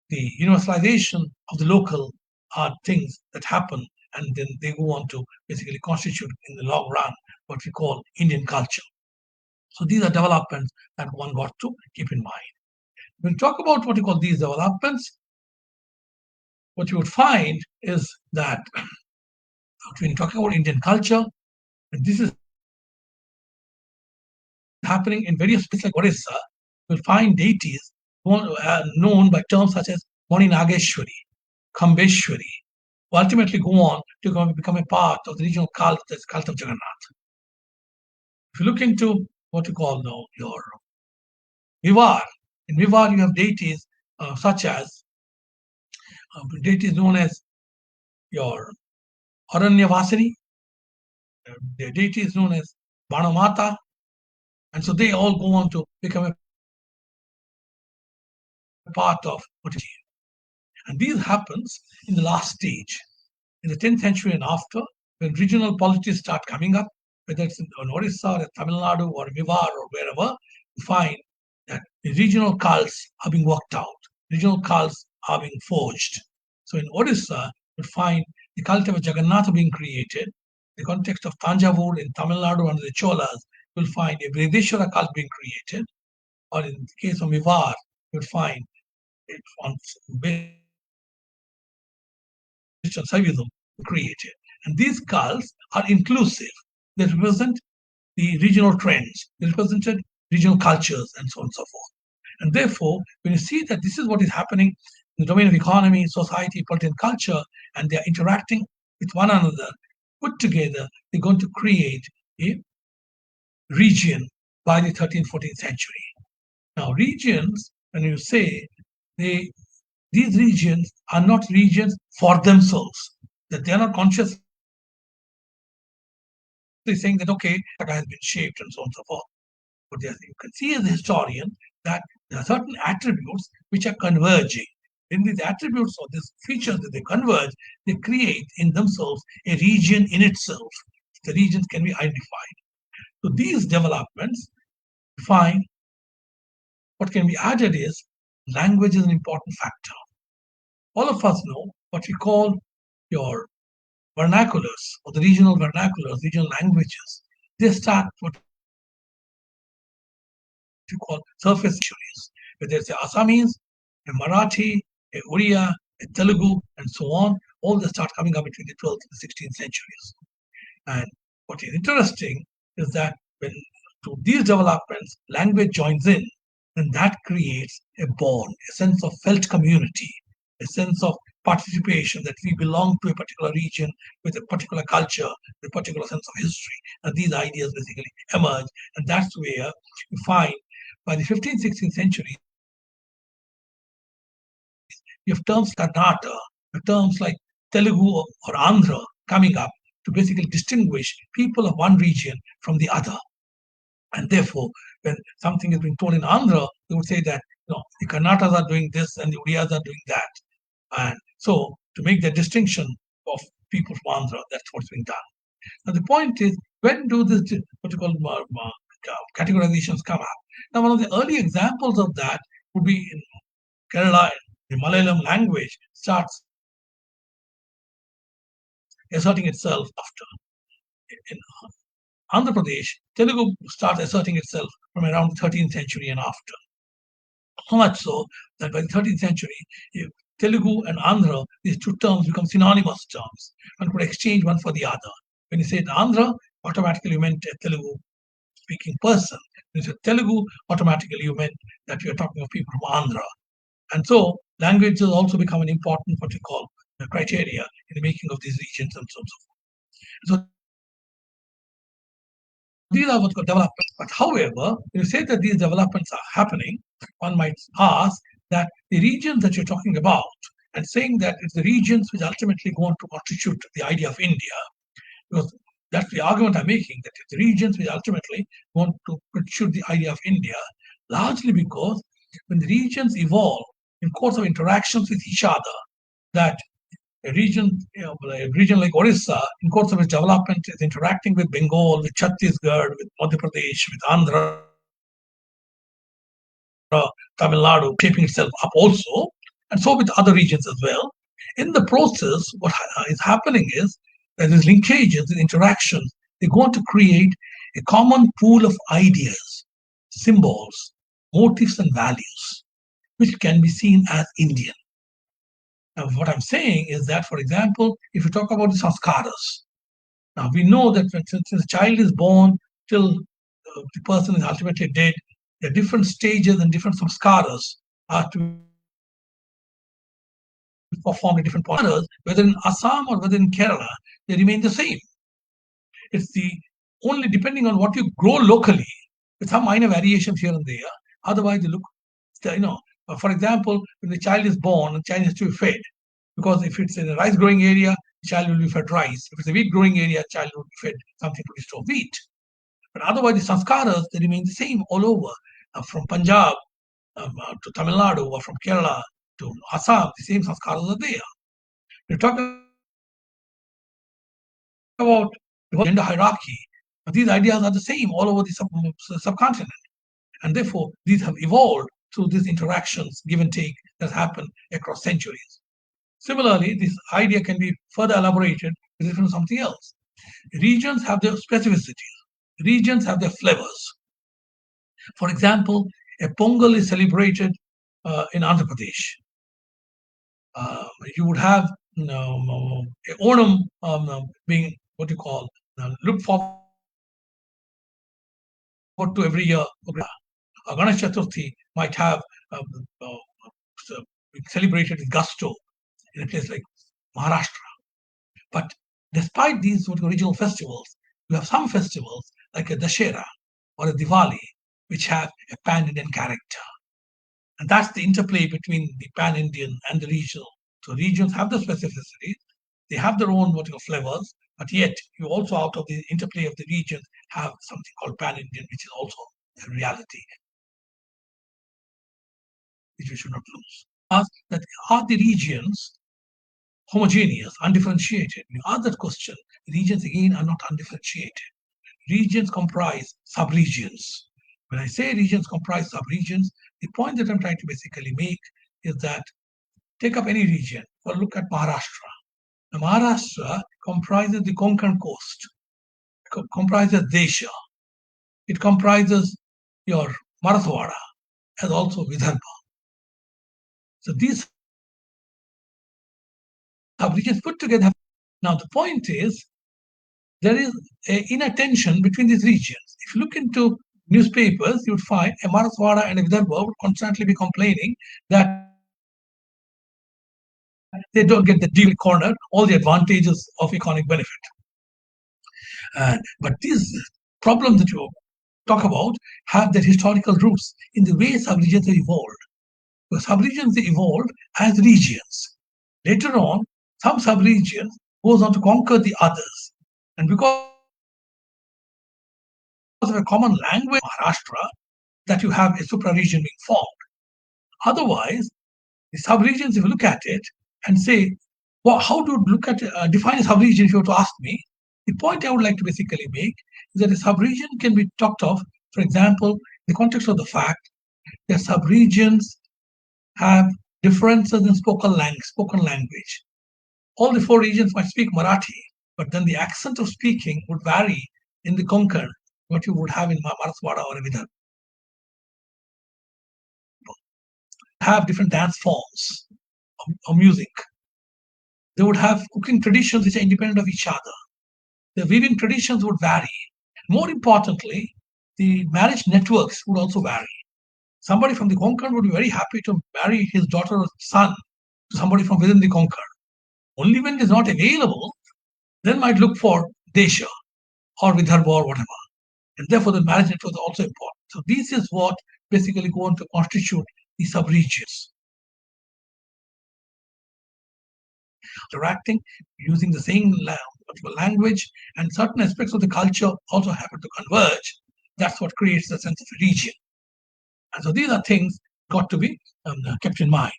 the universalization of the local are things that happen and then they go on to basically constitute in the long run what we call Indian culture. So these are developments that one got to keep in mind. When we talk about what we call these developments, what you would find is that when you're talking about Indian culture, and this is happening in various places like Orissa, you'll find deities known by terms such as Moni Nageshwari, Kambeshwari, who ultimately go on to become a part of the regional cult, that's cult of Jagannath. If you look into what you call now your Vivar, in Vivar you have deities such as deities known as your Aranyavasini, the deity is known as Banamata, and so they all go on to become a part of what is and these happens in the last stage, in the 10th century and after, when regional polities start coming up, whether it's in Orissa or Tamil Nadu or Vivar or wherever, you find that the regional cults are being worked out, regional cults are being forged. So in Orissa, you find the cult of Jagannatha being created. In the context of Tanjavur in Tamil Nadu under the Cholas, you'll find a Brideshwara cult being created. Or in the case of Vivar, you'll find it on, based on Saivism created. And these cults are inclusive. They represent the regional trends. They represented regional cultures and so on and so forth. And therefore, when you see that this is what is happening in the domain of economy, society, politics, and culture, and they are interacting with one another, put together, they're going to create a region by the 13th, 14th century. Now, regions, when you say they these regions are not regions for themselves, that they are not consciously saying that, okay, Karnataka has been shaped and so on and so forth. But you can see as a historian that there are certain attributes which are converging. In these attributes or these features that they converge, they create in themselves a region in itself. The regions can be identified. So these developments define what can be added is language is an important factor. All of us know what we call your vernaculars or the regional vernaculars, regional languages. They start what you call surface centuries, whether it's the Assamese, a Marathi, a Oriya, a Telugu, and so on. All they start coming up between the 12th and the 16th centuries. And what is interesting is that when to these developments language joins in, then that creates a bond, a sense of felt community, a sense of participation that we belong to a particular region with a particular culture, with a particular sense of history. And these ideas basically emerge. And that's where you find by the 15th, 16th centuries, you have terms like Karnata, you have terms like Telugu or Andhra coming up to basically distinguish people of one region from the other. And therefore, when something is being told in Andhra, they would say that the Karnatas are doing this and the Odiyas are doing that. And so to make the distinction of people from Andhra, that's what's being done. Now the point is, when do this what you call categorizations come up? Now one of the early examples of that would be in Kerala. The Malayalam language starts asserting itself after. In Andhra Pradesh, Telugu starts asserting itself from around the 13th century and after. So much so that by the 13th century, Telugu and Andhra, these two terms become synonymous terms. One could exchange one for the other. When you say Andhra, automatically you meant a Telugu speaking person. When you say Telugu, automatically you meant that you are talking of people from Andhra. And so language has also become an important what you call criteria in the making of these regions and so on and so forth. So these are what called developments. But however, when you say that these developments are happening, one might ask that that the regions that you're talking about and saying that it's the regions which ultimately go on to constitute the idea of India, because that's the argument I'm making, that it's the regions which ultimately want to constitute the idea of India, largely because when the regions evolve in course of interactions with each other, that a region like Orissa, in course of its development, is interacting with Bengal, with Chhattisgarh, with Madhya Pradesh, with Andhra, Tamil Nadu, shaping itself up also, and so with other regions as well. In the process, what is happening is that these linkages, these interactions, they go on to create a common pool of ideas, symbols, motifs, and values, which can be seen as Indian. Now, what I'm saying is that, for example, if you talk about the sanskaras, now we know that since a child is born till the person is ultimately dead, there are different stages and different samskaras are to be performed at different points in time. Whether in Assam or whether in Kerala, they remain the same. It's the only depending on what you grow locally, with some minor variations here and there. Otherwise, they look, for example, when the child is born, the child has to be fed. Because if it's in a rice growing area, the child will be fed rice. If it's a wheat growing area, the child will be fed something produced from wheat. But otherwise, the sanskaras, they remain the same all over. From Punjab to Tamil Nadu or from Kerala to Assam, the same sanskaras are there. We're talking about the whole gender hierarchy. These ideas are the same all over the subcontinent. And therefore, these have evolved through these interactions, give and take, that happen across centuries. Similarly, this idea can be further elaborated with reference to something else. Regions have their specificities. Regions have their flavors. For example, a Pongal is celebrated in Andhra Pradesh. You would have Onam being what you call looked forward to every year. Ganesh Chaturthi might have celebrated with gusto in a place like Maharashtra. But despite these original festivals, you have some festivals like a Dashera or a Diwali, which have a pan-Indian character. And that's the interplay between the pan-Indian and the regional. So regions have the specificities, they have their own flavors, but yet you also, out of the interplay of the regions, have something called pan-Indian, which is also a reality, which we should not lose. Ask that, are the regions homogeneous, undifferentiated? You ask that question, regions again are not undifferentiated. Regions comprise subregions. When I say regions comprise subregions, the point that I'm trying to basically make is that take up any region, or look at Maharashtra. Now, Maharashtra comprises the Konkan coast, comprises Desha, it comprises your Marathwada, and also Vidarbha. So these subregions put together have. Now the point is, there is an inattention between these regions. If you look into newspapers, you would find a Marathwada and a Vidarbha would constantly be complaining that they don't get the deep corner, all the advantages of economic benefit. But these problems that you talk about have their historical roots in the way subregions have evolved. Because subregions evolved as regions. Later on, some subregions goes on to conquer the others. And because of a common language Maharashtra, that you have a supraregion being formed. Otherwise, the subregions, if you look at it and say, well, how do you look at define a subregion? If you were to ask me, the point I would like to basically make is that a subregion can be talked of, for example, in the context of the fact that subregions have differences in spoken language. All the four regions might speak Marathi, but then the accent of speaking would vary in the Konkan, what you would have in Marathwada or Vidarbha. They would have different dance forms or music. They would have cooking traditions which are independent of each other. Their weaving traditions would vary. More importantly, the marriage networks would also vary. Somebody from the Konkan would be very happy to marry his daughter or son to somebody from within the Konkan. Only when it is not available, then might look for Desha or Vidarbha or whatever. And therefore, the marriage network is also important. So this is what basically go on to constitute the subregions. interacting, using the same particular language, and certain aspects of the culture also happen to converge. That's what creates the sense of a region. And so these are things got to be kept in mind.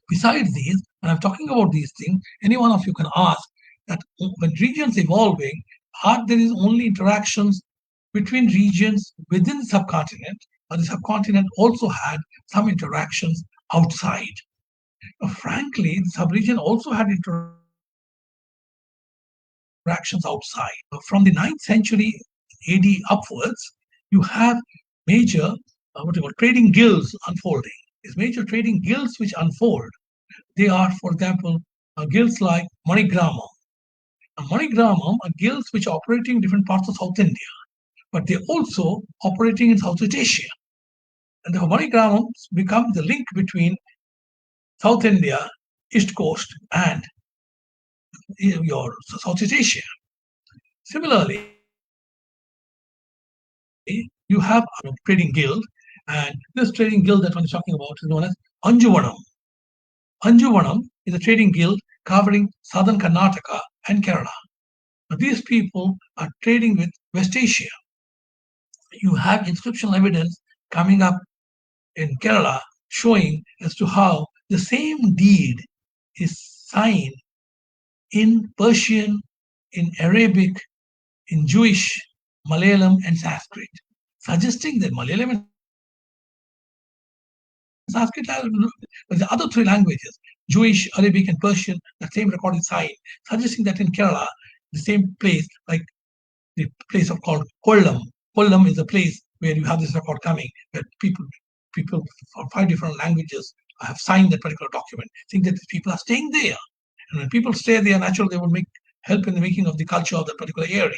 Besides these, when I'm talking about these things, any one of you can ask that when regions evolving, are there is only interactions between regions within the subcontinent, or the subcontinent also had some interactions outside? Frankly, the subregion also had interactions outside. From the 9th century AD upwards, you have major trading guilds unfolding. These major trading guilds which unfold, they are, for example, guilds like Manigramam. Manigramam are guilds which are operating in different parts of South India, but they're also operating in Southeast Asia. And the Manigramams become the link between South India, East Coast, and your Southeast Asia. Similarly, you have a trading guild, and this trading guild that one is talking about is known as Anjuvanam. Anjuvanam is a trading guild covering southern Karnataka and Kerala. Now, these people are trading with West Asia. You have inscriptional evidence coming up in Kerala showing as to how the same deed is signed in Persian, in Arabic, in Jewish, Malayalam, and Sanskrit, suggesting that Malayalam and Sanskrit are the other three languages, Jewish, Arabic, and Persian, that same record is signed, suggesting that in Kerala, the same place, like the place of called Kollam. Kollam is a place where you have this record coming, where people from 5 different languages have signed that particular document, saying that these people are staying there. And when people stay there, naturally they will make help in the making of the culture of that particular area.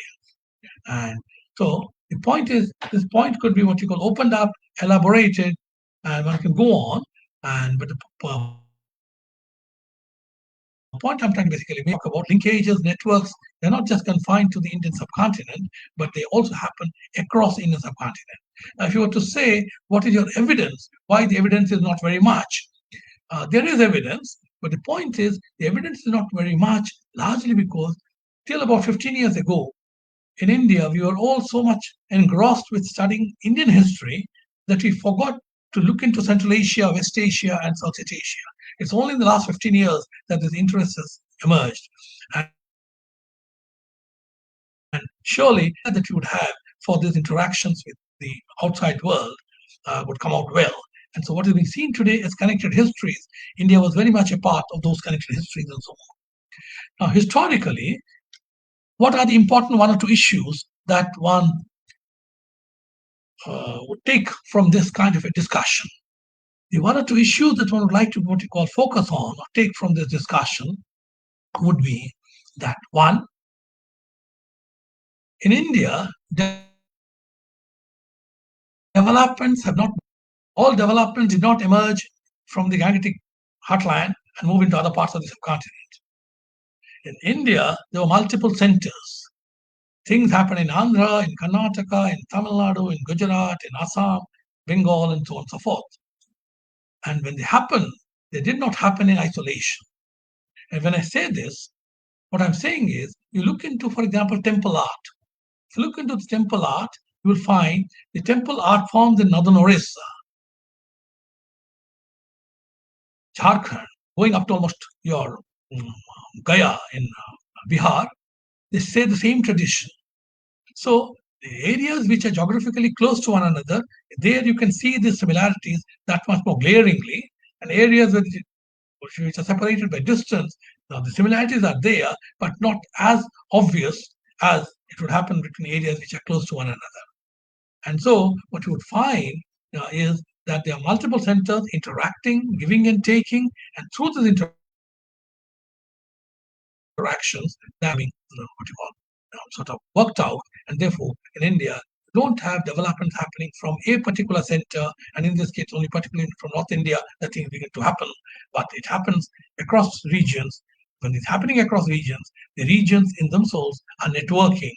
And so the point is, this point could be what you call opened up, elaborated, and one can go on. And but the point I'm trying to basically make is when we talk about linkages, networks, they're not just confined to the Indian subcontinent, but they also happen across the Indian subcontinent. Now, if you were to say, what is your evidence? Why the evidence is not very much? There is evidence, but the point is, the evidence is not very much, largely because till about 15 years ago, in India, we were all so much engrossed with studying Indian history that we forgot to look into Central Asia, West Asia, and Southeast Asia. It's only in the last 15 years that this interest has emerged. And surely, that you would have for these interactions with the outside world would come out well. And so, what is being seen today as connected histories, India was very much a part of those connected histories and so on. Now, historically, what are the important one or two issues that one would take from this kind of a discussion? The one or two issues that one would like to what you call focus on or take from this discussion would be that one, in India, developments have not all developments did not emerge from the Gangetic heartland and move into other parts of the subcontinent. In India, there were multiple centers. Things happen in Andhra, in Karnataka, in Tamil Nadu, in Gujarat, in Assam, Bengal, and so on and so forth. And when they happen, they did not happen in isolation. And when I say this, what I'm saying is you look into, for example, temple art. If you look into the temple art, you will find the temple art forms in northern Orissa, Jharkhand, going up to almost your Gaya in Bihar, they share the same tradition. So the areas which are geographically close to one another, there you can see the similarities that much more glaringly, and areas which are separated by distance, now the similarities are there, but not as obvious as it would happen between areas which are close to one another. And so what you would find is that there are multiple centers interacting, giving and taking, and through these interactions, that what you call sort of worked out. And therefore, in India, you don't have developments happening from a particular center, and in this case, only particularly from North India, that things begin to happen. But it happens across regions. When it's happening across regions, the regions in themselves are networking,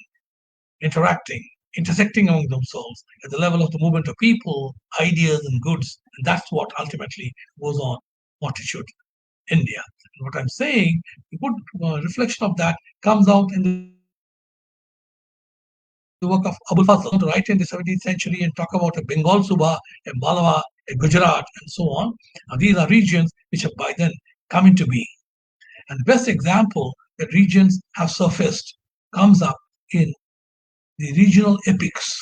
interacting, intersecting among themselves at the level of the movement of people, ideas, and goods. And that's what ultimately goes on, what it should India. And what I'm saying, a good reflection of that comes out in the work of Abul Fazl, who went on to write in the 17th century and talk about a Bengal Suba, a Malwa, a Gujarat, and so on. These are regions which have by then come into being. And the best example that regions have surfaced comes up in the regional epics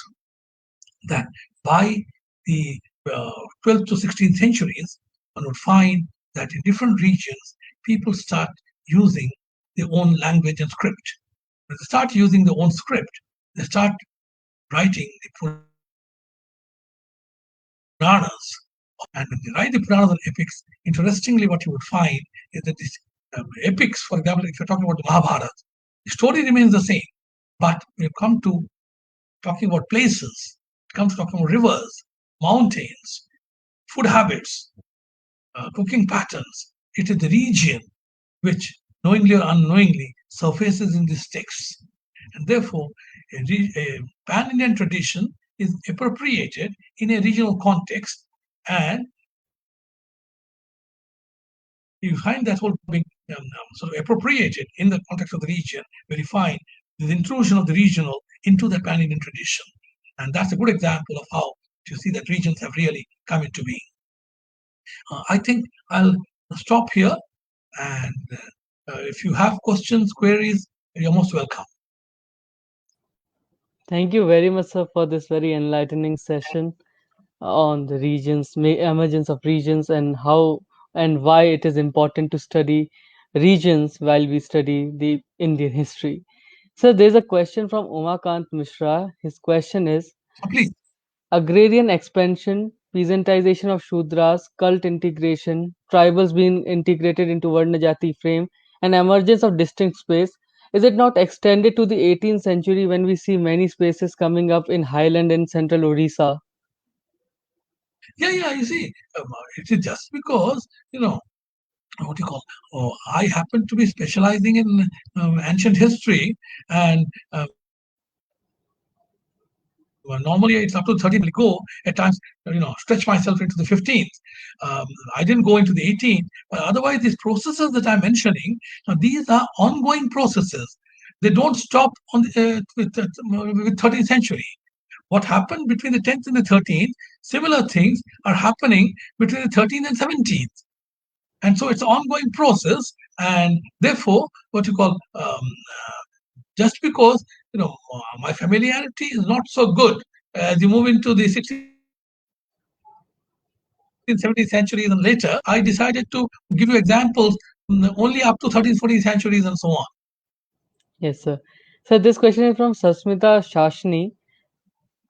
that by the 12th to 16th centuries, one would find that in different regions, people start using their own language and script. When they start using their own script, they start writing the Puranas. And when they write the Puranas and epics, interestingly, what you would find is that these epics, for example, if you're talking about the Mahabharata, the story remains the same. But when you come to talking about places, it comes to talking about rivers, mountains, food habits, cooking patterns, it is the region which, knowingly or unknowingly, surfaces in these texts. And therefore, a pan Indian tradition is appropriated in a regional context, and you find that whole being sort of appropriated in the context of the region, where you find the intrusion of the regional into the pan Indian tradition. And that's a good example of how you see that regions have really come into being. I think I'll stop here. And if you have questions, queries, you're most welcome. Thank you very much, sir, for this very enlightening session on the regions, emergence of regions, and how and why it is important to study regions while we study the Indian history. So there's a question from Umakant Mishra. His question is: Please. agrarian expansion, peasantization of Shudras, cult integration, tribals being integrated into Varna Jati frame, and emergence of distinct space. Is it not extended to the 18th century when we see many spaces coming up in highland and central Orissa? Yeah. You see, it is just because, what do you call? Oh, I happen to be specializing in ancient history, and normally it's up to 13th century. But otherwise, I go at times, stretch myself into the 15th. I didn't go into the 18th, but otherwise, these processes that I'm mentioning, these are ongoing processes. They don't stop on with 13th century. What happened between the 10th and the 13th, similar things are happening between the 13th and 17th. And so it's an ongoing process. And therefore, what you call, just because, my familiarity is not so good as you move into the 16th, 17th centuries and later, I decided to give you examples only up to 13th, 14th centuries and so on. Yes, sir. So this question is from Sasmita Shashni.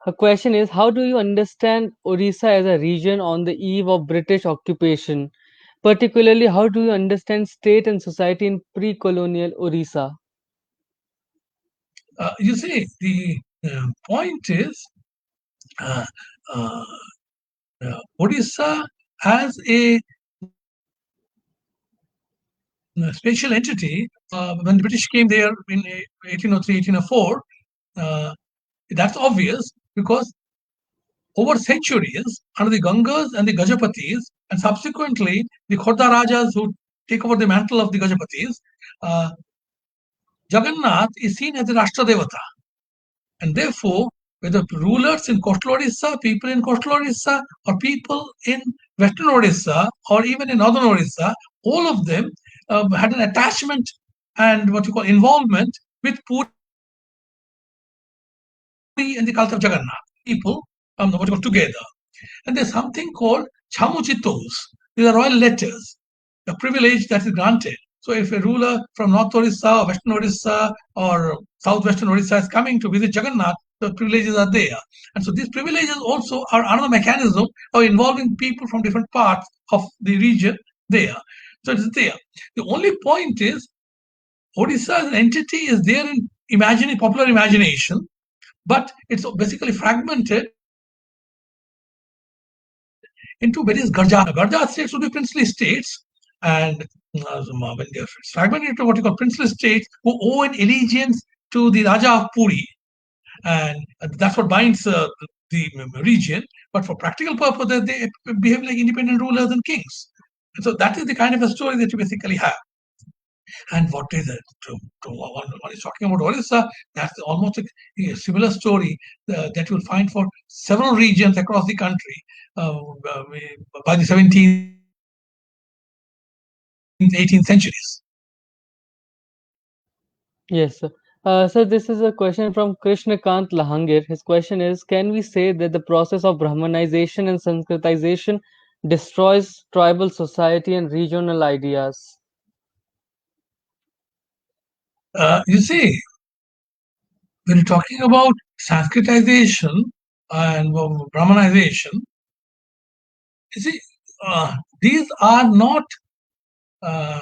Her question is: how do you understand Orissa as a region on the eve of British occupation? Particularly, how do you understand state and society in pre-colonial Orissa? You see, the point is, uh, uh, Odisha as a special entity, when the British came there in 1803, 1804, uh, that's obvious because over centuries, under the Gangas and the Gajapatis, and subsequently the Khodda Rajas who take over the mantle of the Gajapatis, uh, Jagannath is seen as the Rashtradevata. And therefore, whether rulers in coastal Orissa, people in coastal Orissa, or people in western Orissa, or even in northern Orissa, all of them had an attachment and what you call involvement with Puri and the cult of Jagannath. People, what you call together. And there's something called chamuchitos. These are royal letters, the privilege that is granted. So if a ruler from North Orissa or Western Orissa or Southwestern Orissa is coming to visit Jagannath, the privileges are there. And so these privileges also are another mechanism of involving people from different parts of the region there. So it's there. The only point is Odisha as an entity is there in popular imagination, but it's basically fragmented into various garjas. Garja states would be princely states, and when they're fragmented into what you call princely states, who owe an allegiance to the Raja of Puri, and that's what binds the region. But for practical purposes, they behave like independent rulers and kings. And so that is the kind of a story that you basically have. And what is it? One is talking about Orissa, that's almost a similar story that you'll find for several regions across the country by the 17th, 18th centuries. Yes, sir. So this is a question from Krishnakant Lahangir. His question is, can we say that the process of Brahmanization and Sanskritization destroys tribal society and regional ideas? You see, when you're talking about Sanskritization and Brahmanization, you see, these are not the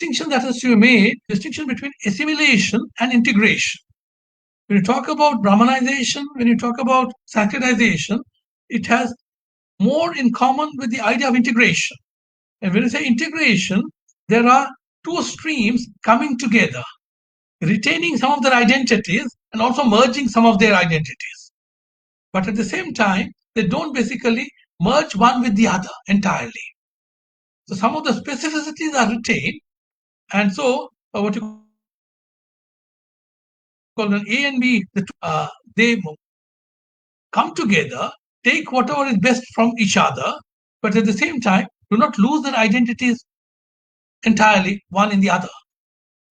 distinction that has to be made, distinction between assimilation and integration. When you talk about Brahmanization, when you talk about Sanskritization, it has more in common with the idea of integration. And when you say integration, there are two streams coming together, retaining some of their identities and also merging some of their identities. But at the same time, they don't basically merge one with the other entirely. So some of the specificities are retained, and so what you call an A and B, they come together, take whatever is best from each other, but at the same time, do not lose their identities entirely, one in the other.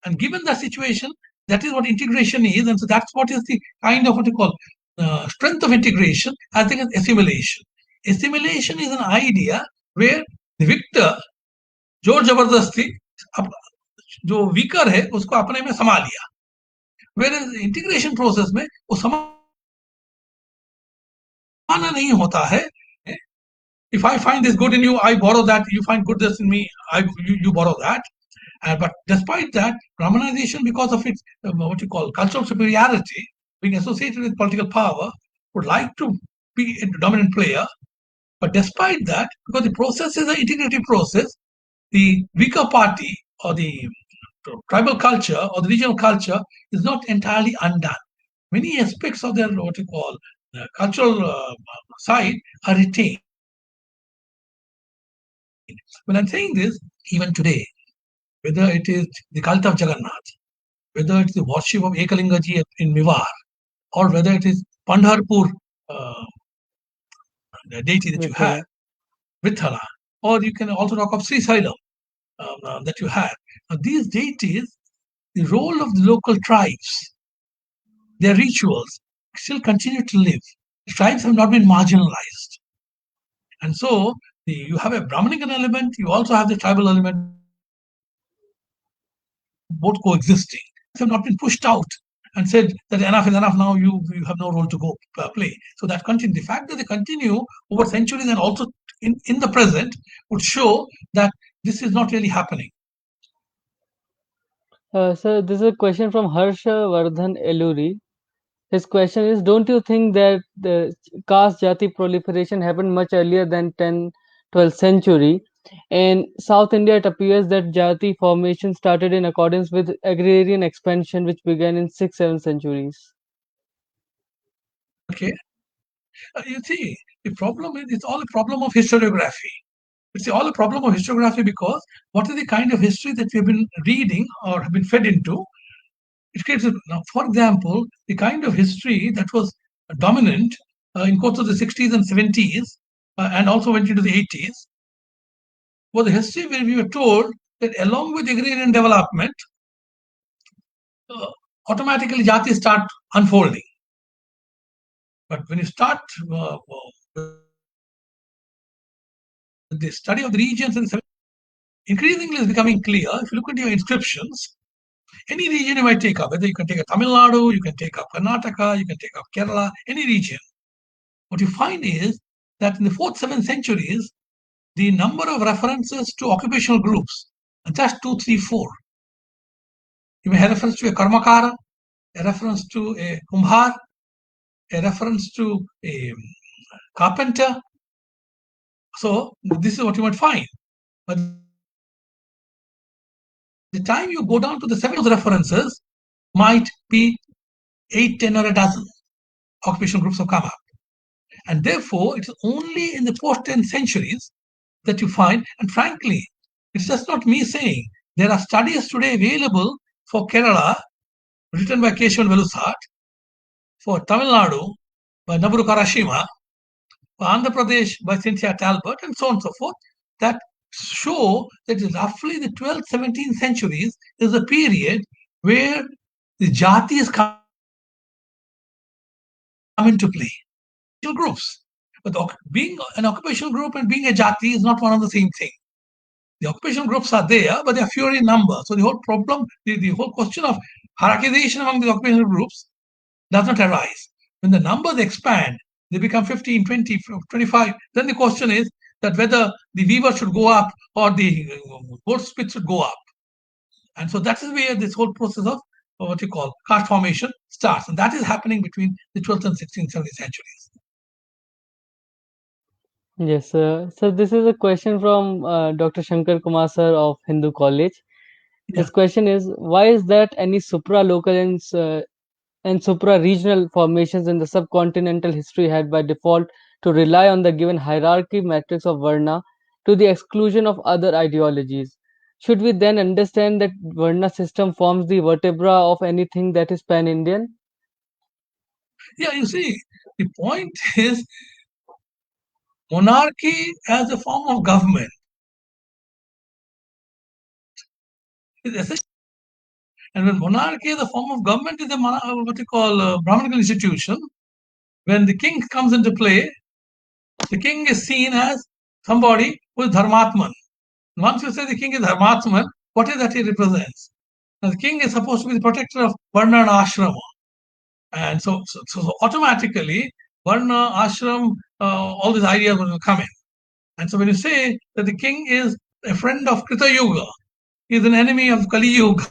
And given that situation, that is what integration is, and so that's what is the kind of what you call strength of integration as against assimilation. Assimilation is an idea where the victor जोर जबरदस्ती जो weaker है उसको अपने में समा लिया, whereas integration process में वो समाना नहीं होता है. If I find this good in you, I borrow that. You find goodness in me, you borrow that. But despite that, Brahmanization, because of its what you call cultural superiority, being associated with political power, would like to be a dominant player. But despite that, because the process is an integrative process, the weaker party or the tribal culture or the regional culture is not entirely undone. Many aspects of their what you call cultural side are retained. When I'm saying this, even today, whether it is the cult of Jagannath, whether it's the worship of Ekalingaji in Mewar, or whether it is Pandharpur the deity that you have, Vithala, or you can also talk of Sri Sailam that you have. Now, these deities, the role of the local tribes, their rituals still continue to live. The tribes have not been marginalized. And so you have a Brahmanican element, you also have the tribal element, both coexisting. They have not been pushed out and said that enough is enough, now you have no role to go play. So that continues. The fact that they continue over centuries and also in the present would show that this is not really happening. So this is a question from Harsha Vardhan Eluri. His question is, don't you think that the caste jati proliferation happened much earlier than 10th, 12th century? In South India, it appears that jati formation started in accordance with agrarian expansion, which began in 6th, 7th centuries. Okay. You see, the problem is it's all a problem of historiography. It's all a problem of historiography because what is the kind of history that we've been reading or have been fed into? It creates now, for example, the kind of history that was dominant in course of the 60s and 70s and also went into the 80s was a history where we were told that along with agrarian development, automatically jati start unfolding. But when you start the study of the regions, and increasingly is becoming clear. If you look at your inscriptions, any region you might take up, whether you can take up Tamil Nadu, you can take up Karnataka, you can take up Kerala, any region. What you find is that in the 4th, 7th centuries, the number of references to occupational groups are just 2, 3, 4. You may have reference to a Karmakara, a reference to a Kumbhar, a reference to a carpenter. So this is what you might find. But the time you go down to the 7th references might be 8, 10 or a dozen occupational groups have come up. And therefore, it's only in the post-10th centuries that you find, and frankly, it's just not me saying, there are studies today available for Kerala, written by Kesavan Veluthat, for Tamil Nadu by Naburu Karashima, for Andhra Pradesh by Cynthia Talbot, and so on and so forth, that show that roughly the 12th, 17th centuries is a period where the jatis come into play. Occupational groups. But being an occupational group and being a jati is not one and the same thing. The occupational groups are there, but they are fewer in number. So the whole problem, the whole question of hierarchization among the occupational groups does not arise. When the numbers expand, they become 15, 20, 25, then the question is that whether the weaver should go up or the goldsmith should go up. And so that is where this whole process of what you call caste formation starts. And that is happening between the 12th and 16th, 17th centuries. Yes, so this is a question from Dr. Shankar Kumar sir of Hindu College. Yeah. His question is, why is that any supra-local and supra-regional formations in the subcontinental history had by default to rely on the given hierarchy matrix of Varna to the exclusion of other ideologies? Should we then understand that Varna system forms the vertebra of anything that is pan-Indian? Yeah, you see, the point is monarchy as a form of government is essential. And when monarchy as a form of government is a what you call a Brahminical institution, when the king comes into play, the king is seen as somebody who is Dharmatman. Once you say the king is Dharmatman, what is that he represents? Now, the king is supposed to be the protector of Varna and Ashrama. And so automatically, Varna, Ashram, all these ideas will come in. And so when you say that the king is a friend of Krita Yuga, he is an enemy of Kali Yuga.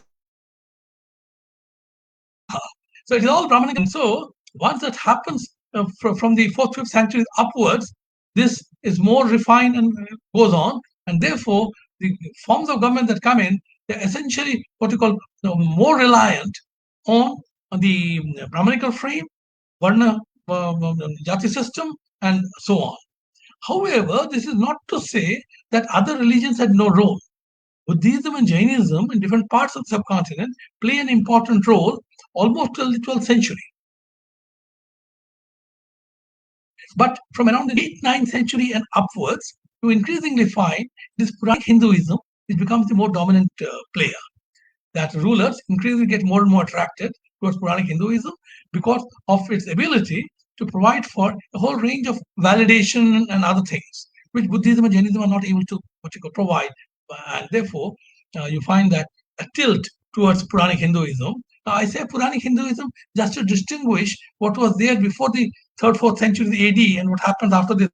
So it is all Brahminic. And so once that happens from the 4th, 5th centuries upwards, this is more refined and goes on. And therefore, the forms of government that come in, they're essentially what you call more reliant on the Brahminical frame, Varna Jati system, and so on. However, this is not to say that other religions had no role. Buddhism and Jainism in different parts of the subcontinent play an important role almost till the 12th century. But from around the 8th, 9th century and upwards, you increasingly find this Puranic Hinduism, which becomes the more dominant player. That rulers increasingly get more and more attracted towards Puranic Hinduism because of its ability to provide for a whole range of validation and other things, which Buddhism and Jainism are not able to provide. And therefore, you find that a tilt towards Puranic Hinduism. Now, I say Puranic Hinduism just to distinguish what was there before the 3rd, 4th century AD and what happens after the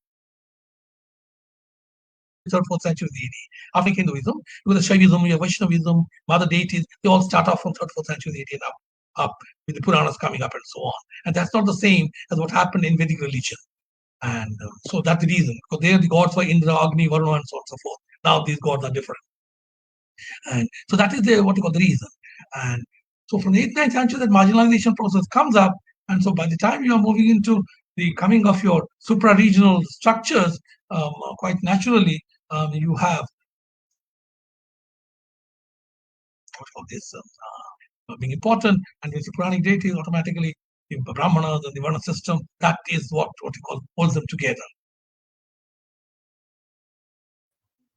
3rd, 4th century AD. After Hinduism, with the Shaivism, you have Vaishnavism, mother deities, they all start off from 3rd, 4th century AD and up, with the Puranas coming up and so on. And that's not the same as what happened in Vedic religion. And so that's the reason. Because there the gods were Indra, Agni, Varuna, and so on and so forth. Now these gods are different. And so that is what you call the reason. And so from the 8th, 9th century, that marginalization process comes up. And so by the time you are moving into the coming of your supra-regional structures, quite naturally, you have this being important, and with the Puranic deities, automatically the Brahmanas and the Varna system, that is what you call holds them together.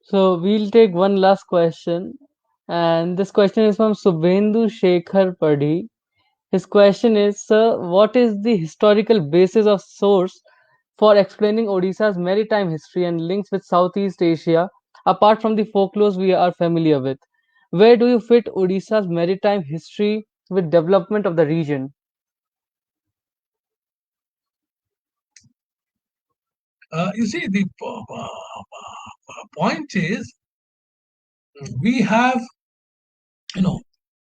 So we'll take one last question, and this question is from Subhendu Shekhar Padhi. His question is, sir, what is the historical basis of source for explaining Odisha's maritime history and links with Southeast Asia, apart from the folklores we are familiar with? Where do you fit Odisha's maritime history with development of the region? You see, the point is, we have,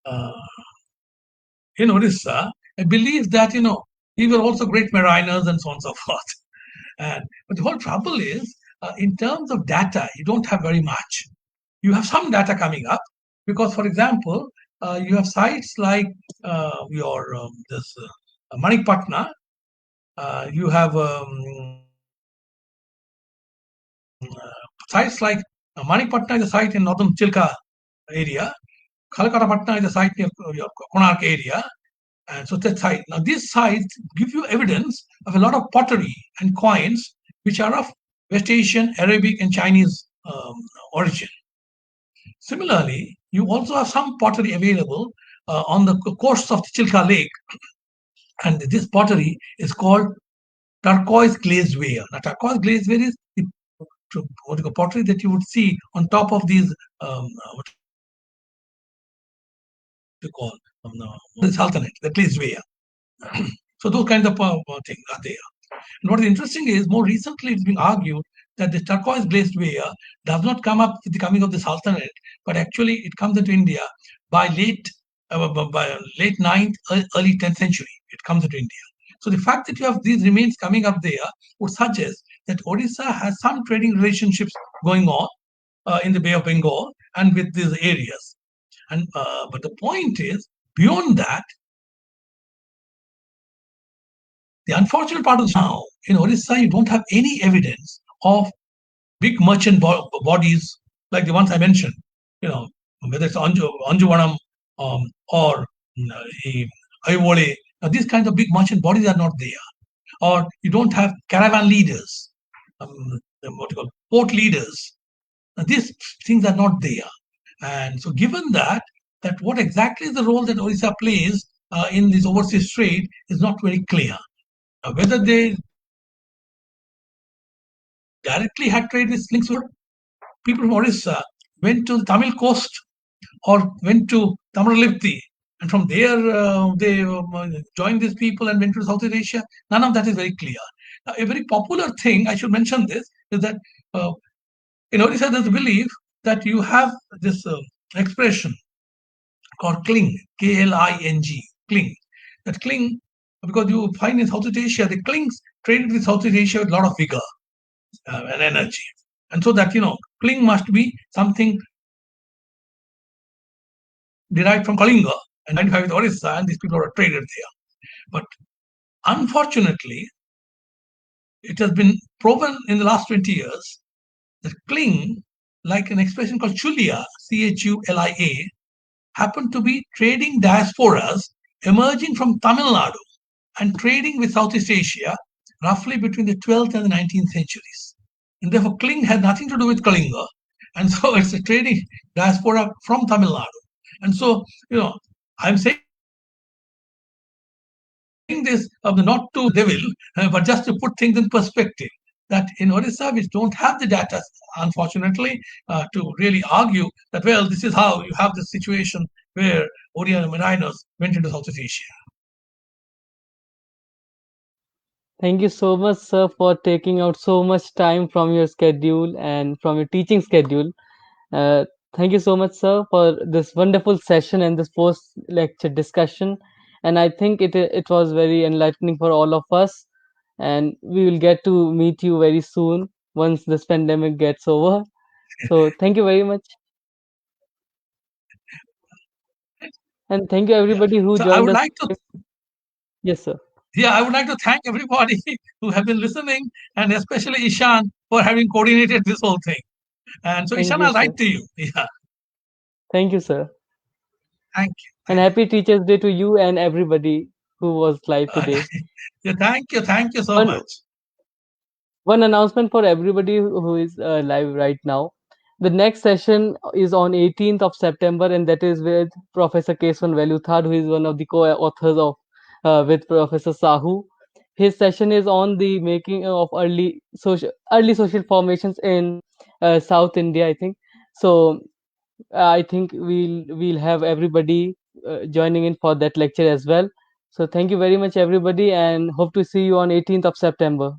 uh, in Orissa, a belief that, we were also great mariners and so on and so forth. But the whole trouble is, in terms of data, you don't have very much. You have some data coming up because, for example, you have sites like your this Manikpatna. You have sites like Manikpatna is a site in northern Chilka area, Kalkatapatna is a site near Konark area, and so that site. Now these sites give you evidence of a lot of pottery and coins which are of West Asian, Arabic, and Chinese origin. Similarly, you also have some pottery available on the coast of the Chilka Lake, and this pottery is called turquoise glazeware. Now, turquoise glazeware is the what you call pottery that you would see on top of these what you call the sultanate, the glazeware. So those kinds of things are there. And what is interesting is more recently it's been argued that the turquoise glazeware does not come up with the coming of the sultanate, but actually it comes into India by by late 9th, early 10th century. It comes into India. So the fact that you have these remains coming up there would suggest that Orissa has some trading relationships going on in the Bay of Bengal and with these areas. And but the point is, beyond that, the unfortunate part is now in Orissa you don't have any evidence of big merchant bodies like the ones I mentioned. You know, whether it's Anjuvanam or Aivole. Now, these kinds of big merchant bodies are not there. Or you don't have caravan leaders, what you call port leaders. Now, these things are not there. And so, given that what exactly is the role that Orissa plays in this overseas trade is not very clear. Whether they directly had trade with links with people from Orissa went to the Tamil coast or went to Tamaralipti, and from there they joined these people and went to Southeast Asia. None of that is very clear. Now, a very popular thing, I should mention this, is that in Orissa there's a belief that you have this expression called kling, K-L-I-N-G, kling. That kling, because you find in Southeast Asia, the klings traded with Southeast Asia with a lot of vigor and energy. And so that, kling must be something derived from Kalinga and identified with Orissa, and these people are traded there. But unfortunately, it has been proven in the last 20 years that kling, like an expression called chulia, Chulia, happened to be trading diasporas emerging from Tamil Nadu and trading with Southeast Asia roughly between the 12th and the 19th centuries. And therefore, kling had nothing to do with Kalinga. And so it's a trading diaspora from Tamil Nadu. And so, I'm saying this not to devil, but just to put things in perspective. That in Orissa, we don't have the data, unfortunately, to really argue that, well, this is how you have the situation where Oriental mariners went into Southeast Asia. Thank you so much, sir, for taking out so much time from your schedule and from your teaching schedule. Uh, Thank you so much, sir, for this wonderful session and this post-lecture discussion. And I think it was very enlightening for all of us. And we will get to meet you very soon once this pandemic gets over. So thank you very much. And thank you Yeah. everybody who So I joined would us. like to Yes, sir. I would like to thank everybody who have been listening, and especially Ishan for having coordinated this whole thing. And so, Thank Ishan, you, I'll sir. write to you. Yeah, Thank you, sir. thank you. And happy Teachers Day to you and everybody who was live today. Yeah, thank you so One much. one announcement for everybody who is live right now. The next session is on 18th of September, and that is with Professor Kesavan Veluthat, who is one of the co-authors of with Professor Sahu. His session is on the making of early social formations in South India, I think. So I think we'll have everybody joining in for that lecture as well. So thank you very much, everybody, and hope to see you on 18th of September.